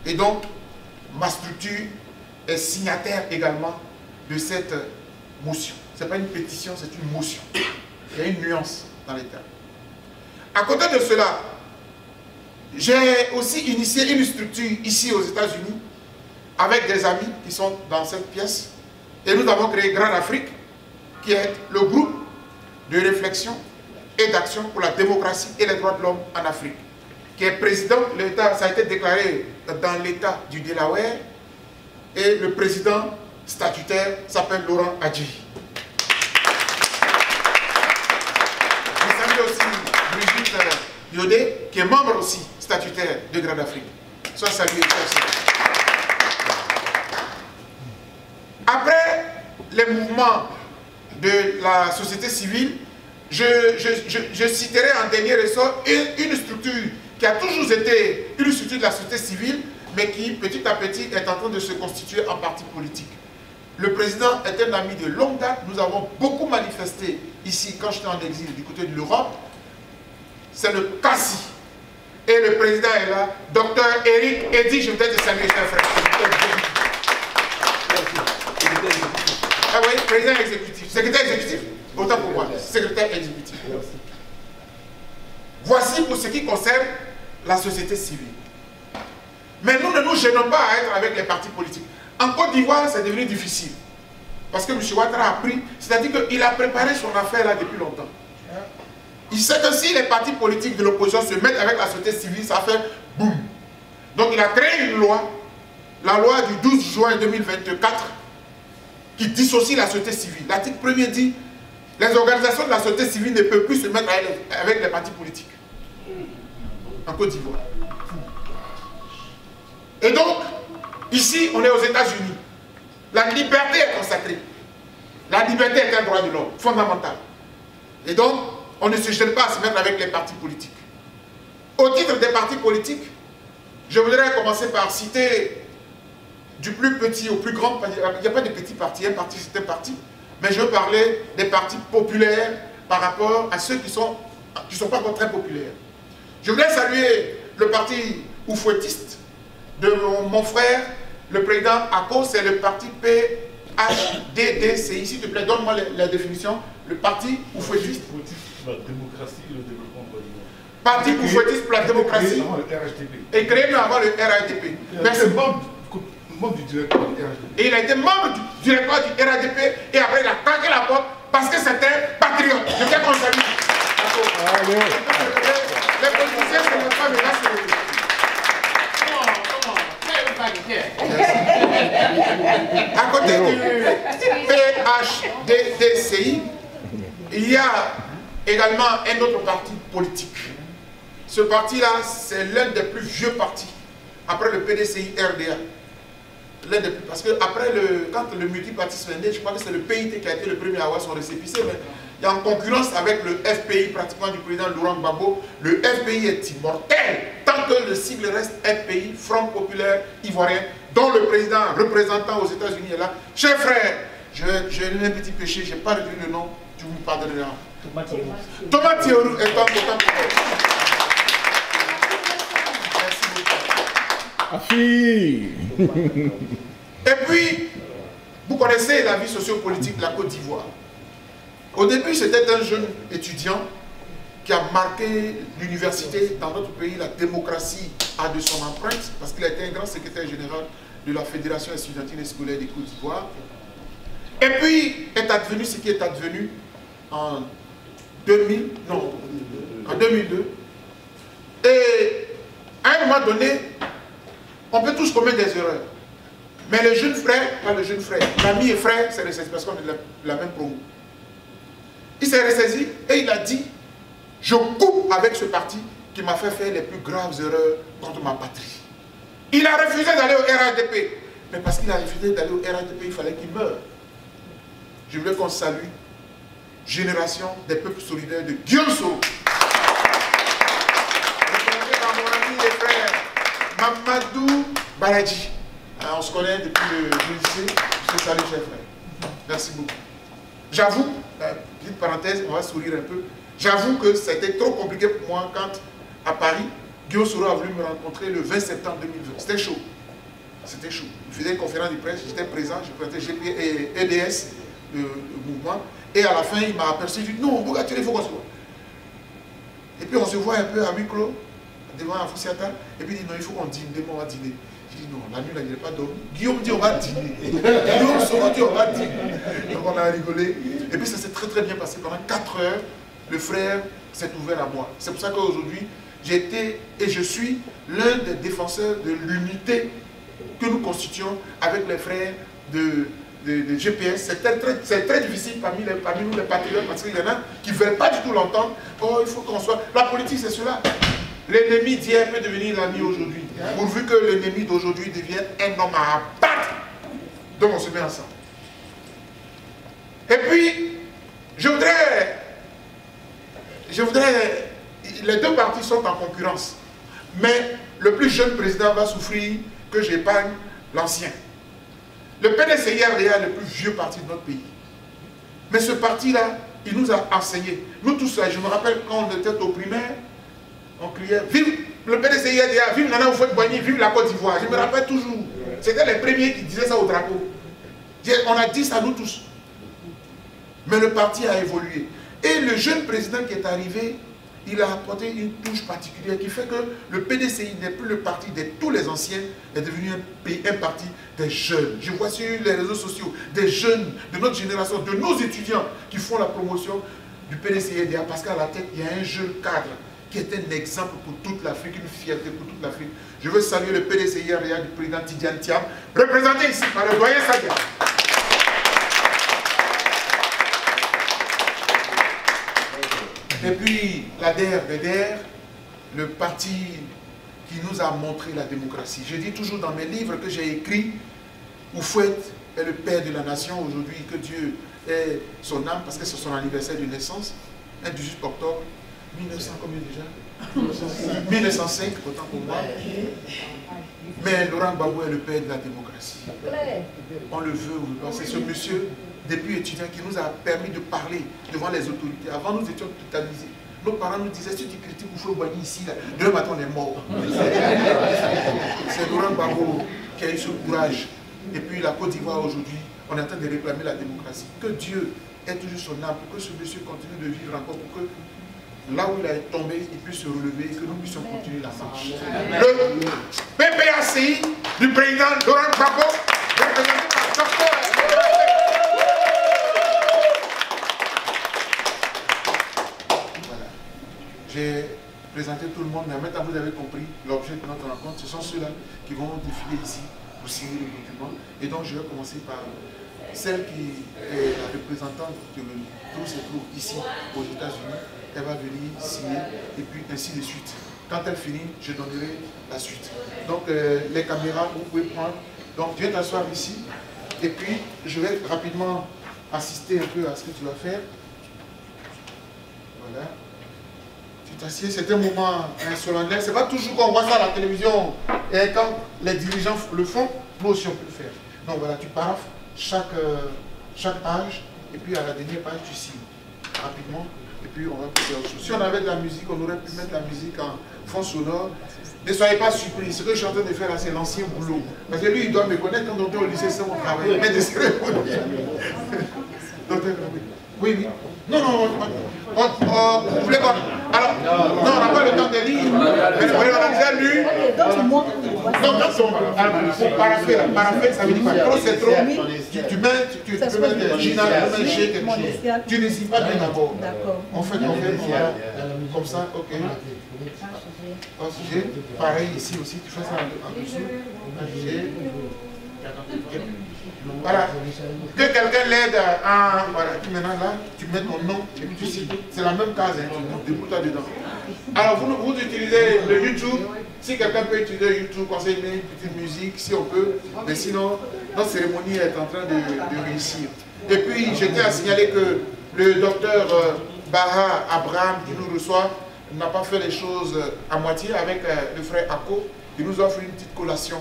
Et donc, ma structure est signataire également de cette motion. Ce n'est pas une pétition, c'est une motion. Il y a une nuance dans les termes. À côté de cela, j'ai aussi initié une structure ici aux États-Unis avec des amis qui sont dans cette pièce. Et nous avons créé Grande Afrique, qui est le groupe de réflexion et d'action pour la démocratie et les droits de l'homme en Afrique, qui est président, l'État, ça a été déclaré dans l'État du Delaware, et le président statutaire s'appelle Laurent Adji. Je salue aussi Brigitte Yodé, qui est membre aussi statutaire de Grande Afrique. Sois salué. Après les mouvements de la société civile, je citerai en dernier ressort une structure qui a toujours été une structure de la société civile, mais qui petit à petit est en train de se constituer en parti politique. Le président est un ami de longue date. Nous avons beaucoup manifesté ici quand j'étais en exil du côté de l'Europe. C'est le CACI. Et le président est là, docteur Eric Eddy, je voudrais te saluer, cher frère. Ah oui, président exécutif, secrétaire exécutif, autant pour moi, secrétaire exécutif. Voici pour ce qui concerne la société civile. Mais nous ne nous gênons pas à être avec les partis politiques. En Côte d'Ivoire, c'est devenu difficile. Parce que M. Ouattara a pris, c'est-à-dire qu'il a préparé son affaire là depuis longtemps. Il sait que si les partis politiques de l'opposition se mettent avec la société civile, ça fait boum. Donc il a créé une loi, la loi du 12 juin 2024, qui dissocie la société civile. L'article 1er dit, les organisations de la société civile ne peuvent plus se mettre avec les partis politiques. En Côte d'Ivoire. Et donc, ici, on est aux États-Unis. La liberté est consacrée. La liberté est un droit de l'homme, fondamental. Et donc, on ne se gêne pas à se mettre avec les partis politiques. Au titre des partis politiques, je voudrais commencer par citer du plus petit au plus grand. Il n'y a pas de petits partis, un parti c'est un parti. Mais je veux parler des partis populaires par rapport à ceux qui ne sont pas encore très populaires. Je voudrais saluer le parti oufouettiste de mon frère, le président ACO, c'est le parti PHDDCI. S'il te plaît, donne-moi la définition. Le parti oufouettiste. La démocratie et le développement de l'Ivoire. Parti oufouettiste pour la démocratie. Et créé avant le RADP. Merci. Membre du directoire du RADP. Et il a été membre du directoire du RADP et après il a claqué la porte parce que c'était patriote. Je tiens qu'on salue. Les politiciens, c'est notre femme et là, c'est à côté du PHDDCI, il y a également un autre parti politique. Ce parti-là, c'est l'un des plus vieux partis, après le PDCI-RDA. L'un des plus, parce que après quand le multipartisme est né, je crois que c'est le PIT qui a été le premier à avoir son récépissé, mais il y a en concurrence avec le FPI, pratiquement du président Laurent Gbagbo. Le FPI est immortel, tant que le sigle reste FPI, Front Populaire Ivoirien, dont le président représentant aux États-Unis est là. Cher frère, j'ai eu un petit péché, je n'ai pas retenu le nom, tu me pardonneras. Thomas Thiorou est en content pour moi. Et puis, vous connaissez la vie sociopolitique de la Côte d'Ivoire. Au début, c'était un jeune étudiant qui a marqué l'université dans notre pays. La démocratie a de son empreinte parce qu'il a été un grand secrétaire général de la Fédération estudiantine et scolaire des Côtes d'Ivoire. Et puis, est advenu ce qui est advenu en 2002. Et à un moment donné, on peut tous commettre des erreurs. Mais le jeune frère, pas le jeune frère, l'ami et frère, c'est ressaisi parce qu'on est de la même promo. Il s'est ressaisi et il a dit, je coupe avec ce parti qui m'a fait faire les plus graves erreurs contre ma patrie. Il a refusé d'aller au RADP. Mais parce qu'il a refusé d'aller au RADP, il fallait qu'il meure. Je voulais qu'on salue Génération des peuples solidaires de Guillaume Soro. Représenté par mon ami et frère Mamadou Baladji. On se connaît depuis le lycée. Je te salue, cher frère. Merci beaucoup. J'avoue, petite parenthèse, on va sourire un peu. J'avoue que c'était trop compliqué pour moi quand, à Paris, Guillaume Soro a voulu me rencontrer le 20 septembre 2020. C'était chaud. C'était chaud. Il faisait une conférence de presse, j'étais présent, je présentais GP et EDS, le mouvement. Et à la fin, il m'a aperçu, il dit non, Bougatti, il faut qu'on se voit. Et puis on se voit un peu à huis clos, devant la Foussiata. Et puis il dit non, il faut qu'on dîne, demain on va dîner. Je dis non, la nuit, là, il n'est pas dormi. Guillaume dit on va dîner. Guillaume Soro dit on va dîner. Donc on a rigolé. Et puis ça s'est très très bien passé. Pendant 4 heures, le frère s'est ouvert à moi. C'est pour ça qu'aujourd'hui, j'ai été et je suis l'un des défenseurs de l'unité que nous constituons avec les frères de GPS. C'est très difficile parmi nous les patriotes parce qu'il y en a qui ne veulent pas du tout l'entendre. Oh, il faut qu'on soit... La politique, c'est cela. L'ennemi d'hier peut devenir l'ami aujourd'hui. Pourvu que l'ennemi d'aujourd'hui devienne un homme à abattre. Donc on se met ensemble. Et puis, je voudrais... Les deux partis sont en concurrence. Mais le plus jeune président va souffrir que j'épargne l'ancien. Le PDCI-RDA est le plus vieux parti de notre pays. Mais ce parti-là, il nous a enseigné. Nous tous, je me rappelle quand on était au primaire, on criait « Vive le PDCI-RDA, vive Nana Houphouët-Boigny, vive la Côte d'Ivoire ». Je me rappelle toujours. C'était les premiers qui disaient ça au drapeau. On a dit ça nous tous. Mais le parti a évolué. Et le jeune président qui est arrivé, il a apporté une touche particulière qui fait que le PDCI n'est plus le parti de tous les anciens, est devenu un parti des jeunes. Je vois sur les réseaux sociaux des jeunes de notre génération, de nos étudiants qui font la promotion du PDCI-RDA parce qu'à la tête, il y a un jeune cadre qui est un exemple pour toute l'Afrique, une fierté pour toute l'Afrique. Je veux saluer le PDCI-RDA du président Tidiane Thiam, représenté ici par le doyen Sadia. Et puis, l'ADR, le parti qui nous a montré la démocratie. Je dis toujours dans mes livres que j'ai écrits, Houphouët est le père de la nation aujourd'hui, que Dieu ait son âme, parce que c'est son anniversaire de naissance, un 18 octobre 1900, combien déjà 1905, autant pour moi. Mais Laurent Gbagbo est le père de la démocratie. On le veut ou pas. C'est ce monsieur, depuis étudiant, qui nous a permis de parler devant les autorités. Avant, nous étions totalisés. Nos parents nous disaient, si tu critiques Houphouët-Boigny ici, là, demain matin, on est mort. C'est Laurent Gbagbo qui a eu ce courage. Et puis la Côte d'Ivoire aujourd'hui, on est en train de réclamer la démocratie. Que Dieu ait toujours son âme, pour que ce monsieur continue de vivre encore, pour que là où il est tombé, il puisse se relever et que nous puissions continuer la marche. Le PPACI du président Laurent Gbagbo, représenté par Dr. J'ai présenté tout le monde, mais maintenant vous avez compris l'objet de notre rencontre. Ce sont ceux-là qui vont défiler ici pour signer le document. Et donc je vais commencer par celle qui est la représentante de tous et tout ici aux États-Unis. Elle va venir signer et puis ainsi de suite. Quand elle finit, je donnerai la suite. Donc les caméras, vous pouvez prendre. Donc viens t'asseoir ici. Et puis je vais rapidement assister un peu à ce que tu vas faire. Voilà. Tu t'assieds, c'est un moment solennel. C'est pas toujours qu'on voit ça à la télévision. Et quand les dirigeants le font, nous aussi on peut le faire. Donc voilà, tu paraffes chaque page. Et puis à la dernière page, tu signes rapidement. Et puis on va passer à autre chose. Si on avait de la musique, on aurait pu mettre la musique en fond sonore. Ne soyez pas surpris. Ce que je suis en train de faire là, c'est l'ancien boulot. Parce que lui, il doit me connaître. Quand on était au lycée, c'est mon travail. Mais des cérémonies. Oui, oui. Non, non, vous voulez pas. Alors, non, on n'a pas le temps de lire. Mais on a déjà lu. Non, pour paraffer, ça veut dire quoi? Trop, c'est trop. Tu peux mettre Gina, tu peux mettre G, quelque chose. Tu ne signes pas bien d'abord. On fait comme ça, ok. Pareil ici aussi, tu fais ça en dessous. Voilà. Que quelqu'un l'aide à... Voilà, maintenant là, tu mets ton nom et puis tu signes. C'est la même case, hein, tu déboules toi dedans. Alors vous utilisez le YouTube. Si quelqu'un peut utiliser YouTube, conseille une petite musique, si on peut. Mais sinon, notre cérémonie est en train de réussir. Et puis, je tiens à signaler que le docteur Baha Abraham, qui nous reçoit, n'a pas fait les choses à moitié avec le frère Ako, qui nous offre une petite collation.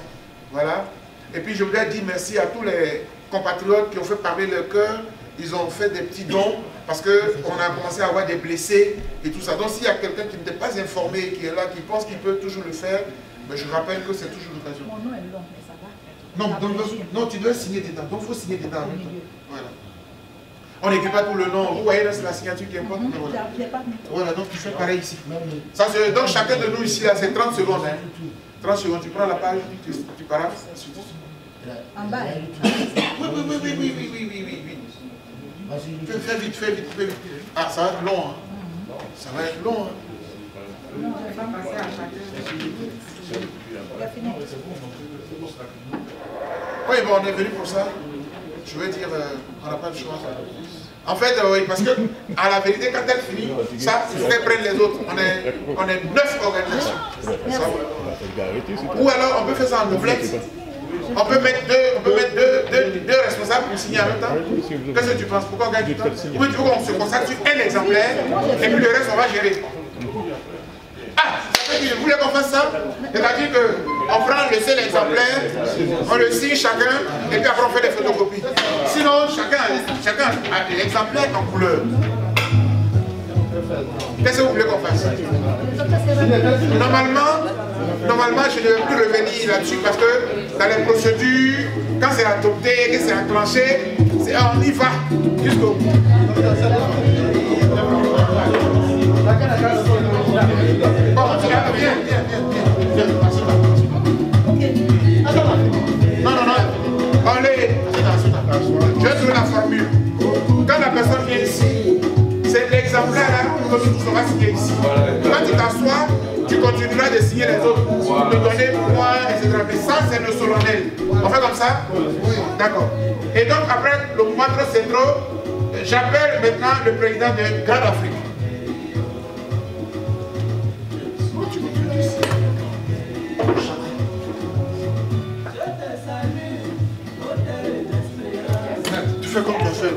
Voilà. Et puis je voudrais dire merci à tous les compatriotes qui ont fait parler leur cœur. Ils ont fait des petits dons parce qu'on a commencé à avoir des blessés et tout ça. Donc s'il y a quelqu'un qui n'était pas informé, qui est là, qui pense qu'il peut toujours le faire, ben, je rappelle que c'est toujours l'occasion. Mon nom est long, mais ça va. Non, tu dois signer dedans. Donc il faut signer dedans. Voilà. On n'écrit pas tout le nom. Vous voyez là, c'est la signature qui importe. Voilà, donc tu fais pareil ici. Ça, donc chacun de nous ici, là, c'est 30 secondes. Hein. 30 secondes, tu prends la page, tu paraffes. En bas. Oui. Fais vite. Ah, ça va être long. Hein. Ça va être long. Hein. Oui, bon, on est venu pour ça. Je veux dire, on n'a pas le choix. En fait, oui, parce que, à la vérité, quand elle finit, ça, il faudrait prendre les autres. On est 9 organisations. Ou alors, on peut faire ça en doublette. On peut mettre deux responsables pour signer en même temps. Qu'est-ce que tu penses? Pourquoi on gagne du temps? Oui, tu veux qu'on se consacre sur un exemplaire et puis le reste, on va gérer. Ah, ça fait que je voulais qu'on fasse ça. C'est-à-dire qu'on prend le seul exemplaire, on le signe chacun et puis après on fait des photocopies. Sinon, chacun a l'exemplaire en couleur. Qu'est-ce que vous voulez qu'on fasse? Normalement, je ne vais plus revenir là-dessus parce que dans les procédures, quand c'est adopté, que c'est enclenché, on y va jusqu'au bout. Bon, viens. Non. Allez, je vais trouver la formule. Quand la personne vient ici, c'est l'exemplaire là que tu sauras signer ici. Quand tu t'assois, tu continueras de signer les autres, de donner moi, etc. Mais ça, c'est le solennel. On fait comme ça? Oui. D'accord. Et donc, après le mouvement trop, j'appelle maintenant le président de Grande Afrique. Tu fais comme tu as fait.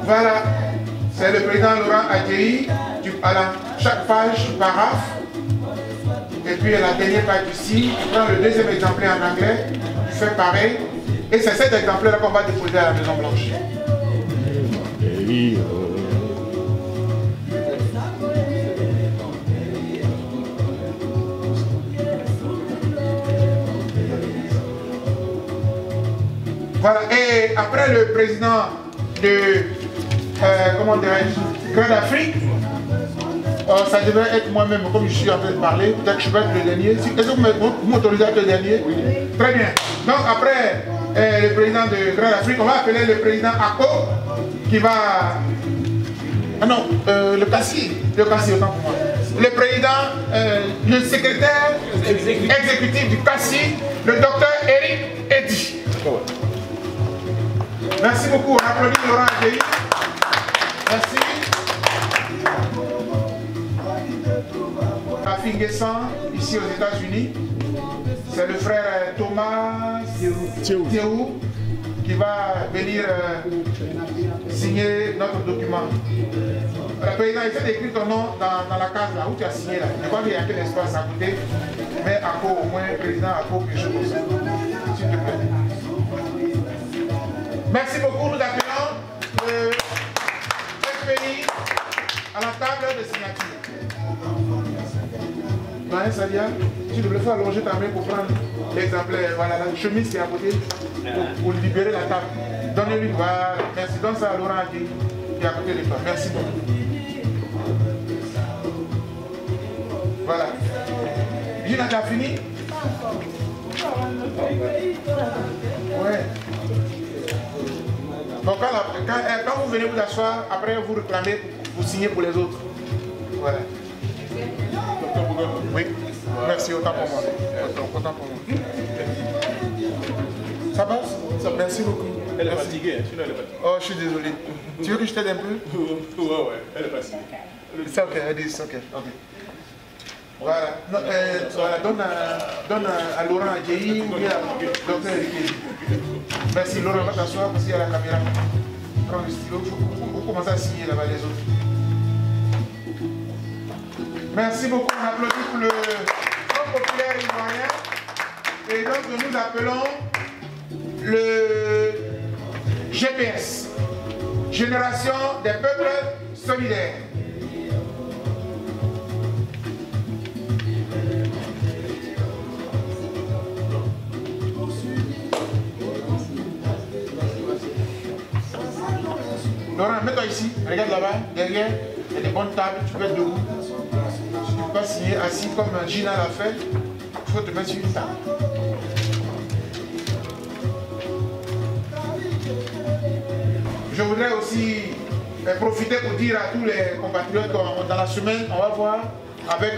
Voilà. C'est le président Laurent Adjei. À chaque page, tu paraffes. Et puis à la dernière page ici, tu prends le deuxième exemplaire en anglais, tu fais pareil. Et c'est cet exemplaire qu'on va déposer à la Maison Blanche. Voilà. Et après le président de comment dirais-je, Grande Afrique, ça devrait être moi-même, comme je suis en train de parler, peut-être que je vais être le dernier. Est-ce que vous m'autorisez à être le dernier? Oui. Très bien. Donc après le président de Grande Afrique, on va appeler le président Ako, qui va... Ah non, le Kassi, autant pour moi. le président, le secrétaire exécutif du CACI, le docteur Eric Eddy. Merci beaucoup, on applaudit Laurent Adjei. Merci. Rafi Nguessan, ici aux États-Unis. C'est le frère Thomas Théou qui va venir signer notre document. Le président, essaie d'écrire ton nom dans la case là où tu as signé là. Je crois qu'il y a un peu d'espace à côté. Mais à quoi au moins, président, à quoi quelque chose comme ça. S'il te plaît. Merci beaucoup. Nous appelons le FPI à la table de signature. Maïs Sadia, tu devrais faire allonger ta main pour prendre l'exemplaire. Voilà, la chemise qui est à côté pour libérer la table. Donnez-lui, voilà. Merci. Donne ça à Laurent Adjei qui est à côté de toi. Merci beaucoup. Voilà. Gina, tu as fini? Ouais. Donc quand vous venez vous asseoir, après vous réclamez, vous signez pour les autres. Voilà. Oui. Merci, autant pour moi. Autant pour moi. Ça passe? Merci beaucoup. Elle est fatiguée, sinon elle est fatiguée. Oh, je suis désolé. Tu veux que je t'aide un peu? Ouais, elle est fatiguée. C'est ok, elle dit c'est ok. Voilà. Non, voilà. Donne à Laurent Adjei ou bien à docteur Eric. Merci Laurent, va t'asseoir parce qu'il y a la caméra. Prends le stylo, vous commencez à signer là-bas les autres. Merci beaucoup, on applaudit pour le Front populaire ivoirien. Et donc nous appelons le GPS, Génération des peuples solidaires. Laurent, mets-toi ici, regarde là-bas, derrière, il y a des bonnes tables, tu peux être debout. Tu ne peux pas signer assis comme Gina l'a fait, il faut te mettre sur une table. Je voudrais aussi profiter pour dire à tous les compatriotes que dans la semaine, on va voir avec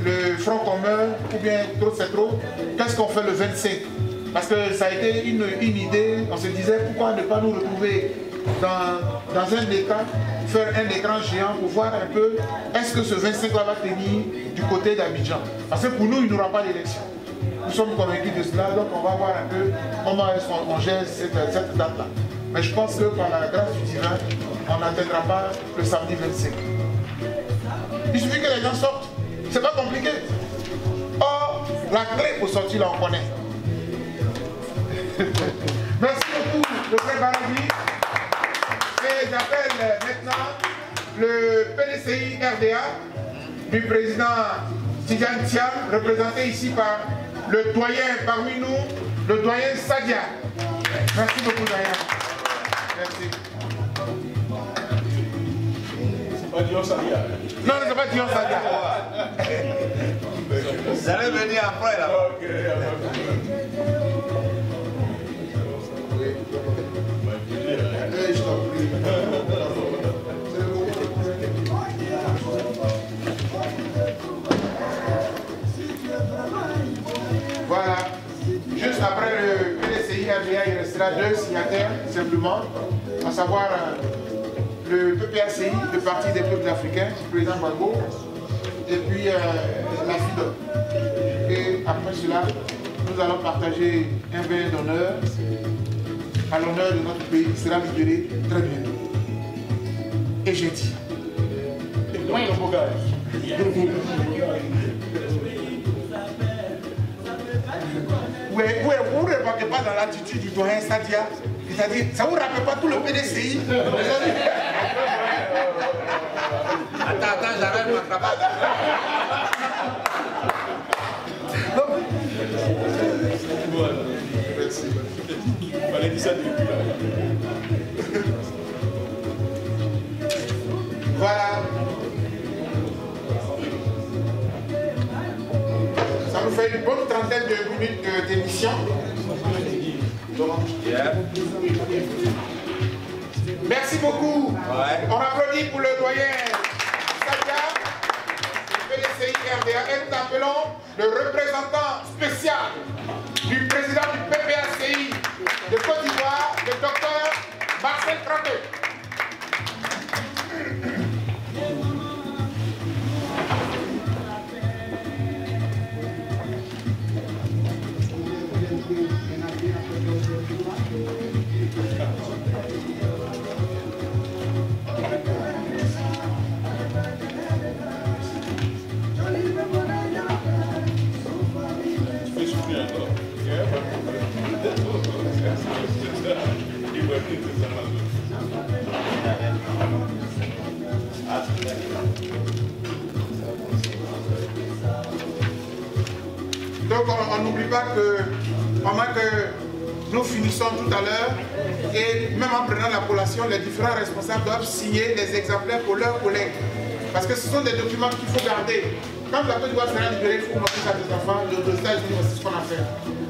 le Front commun, ou bien trop c'est trop, qu'est-ce qu'on fait le 25. Parce que ça a été une idée, on se disait pourquoi ne pas nous retrouver dans un état, faire un écran géant pour voir un peu est-ce que ce 25 là va tenir du côté d'Abidjan. Parce que pour nous, il n'y aura pas d'élection. Nous sommes convaincus de cela, donc on va voir un peu comment est-ce qu'on gère cette date-là. Mais je pense que par la grâce du divin, on n'atteindra pas le samedi 25. Il suffit que les gens sortent, c'est pas compliqué. Or, la clé pour sortir là, on connaît. Merci beaucoup, le frère Baradi. Et j'appelle maintenant le PDCI RDA du président Tidjane Thiam, représenté ici par le doyen parmi nous, le doyen Sadia. Merci beaucoup, doyen. Merci. C'est pas Dion Sadia. Non, c'est pas Dion Sadia. Vous allez venir après là. Ok. Voilà. Juste après le PDCI RDA, il restera deux signataires simplement, à savoir le PPACI, le Parti des peuples africains, le président Gbagbo, et puis la FIDO. Et après cela, nous allons partager un verre d'honneur à l'honneur de notre pays qui sera libéré très bientôt. Et j'ai dit. Vous ne remarquez pas dans l'attitude du doyen Sadia, c'est-à-dire, ça ne vous rappelle pas tout le PDCI? Attends, j'arrête mon travail. Merci. Fallait dire ça depuis là. Voilà. Ça nous fait une bonne trentaine de minutes d'émission. Merci beaucoup. On applaudit pour le doyen Sadia. RDA et nous appelons le représentant spécial du président du PPACI de Côte d'Ivoire, le docteur Marcel Trappé. Donc on n'oublie pas que pendant que nous finissons tout à l'heure, et même en prenant la collation, les différents responsables doivent signer les exemplaires pour leurs collègues. Parce que ce sont des documents qu'il faut garder. Quand la Côte d'Ivoire sera libérée, il faut montrer ça à des enfants. Le stage, c'est ce qu'on a fait.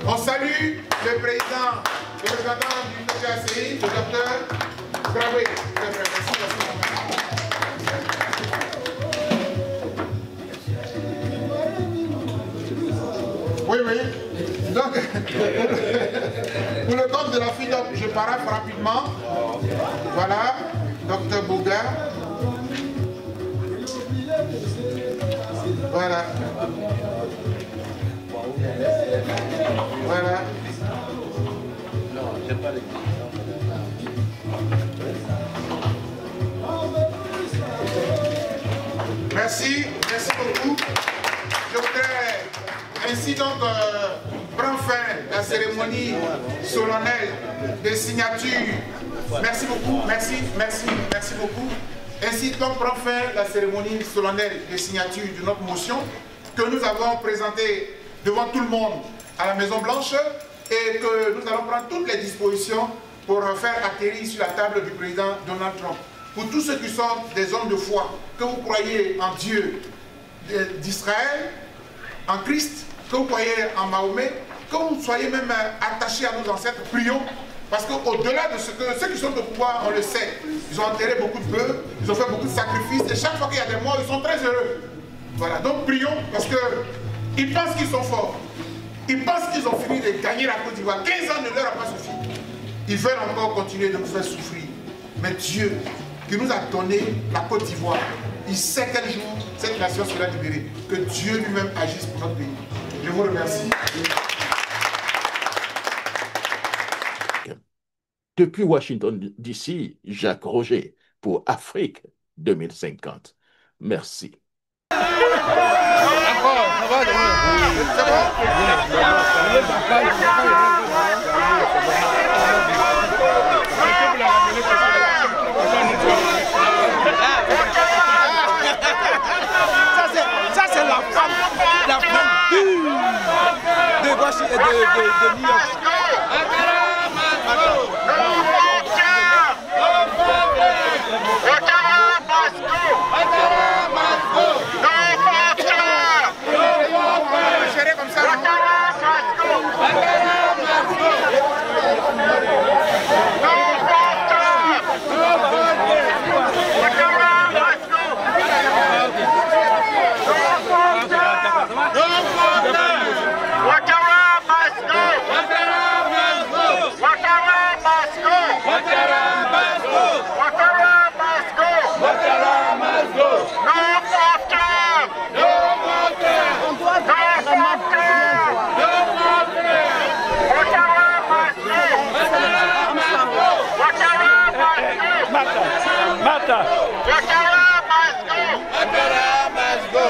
On salue le président, le représentant du PPACI, le docteur Gravé. Merci. Oui. Donc, pour le compte de la fille, je paraphe rapidement. Voilà, docteur Bouga. Voilà. Voilà. Non, j'ai pas les Merci beaucoup. Je voudrais ainsi donc prendre fin la cérémonie solennelle de signature. Merci beaucoup, merci beaucoup. Ainsi donc prend fin la cérémonie solennelle de signature de notre motion que nous avons présentée devant tout le monde à la Maison Blanche et que nous allons prendre toutes les dispositions pour faire atterrir sur la table du président Donald Trump. Pour tous ceux qui sont des hommes de foi, que vous croyez en Dieu d'Israël, en Christ, que vous croyez en Mahomet, que vous soyez même attachés à nos ancêtres, prions. Parce qu'au-delà de ce que ceux qui sont au pouvoir, on le sait, ils ont enterré beaucoup de bœufs, ils ont fait beaucoup de sacrifices, et chaque fois qu'il y a des morts, ils sont très heureux. Voilà, donc prions, parce qu'ils pensent qu'ils sont forts. Ils pensent qu'ils ont fini de gagner la Côte d'Ivoire. 15 ans ne leur a pas suffi. Ils veulent encore continuer de nous faire souffrir. Mais Dieu, qui nous a donné la Côte d'Ivoire, il sait quel jour cette nation sera libérée. Que Dieu lui-même agisse pour notre pays. Je vous remercie. Depuis Washington, D.C., Jacques Roger pour Afrique 2050. Merci. Ça c'est la femme de New York. Mata. Ouattara must go.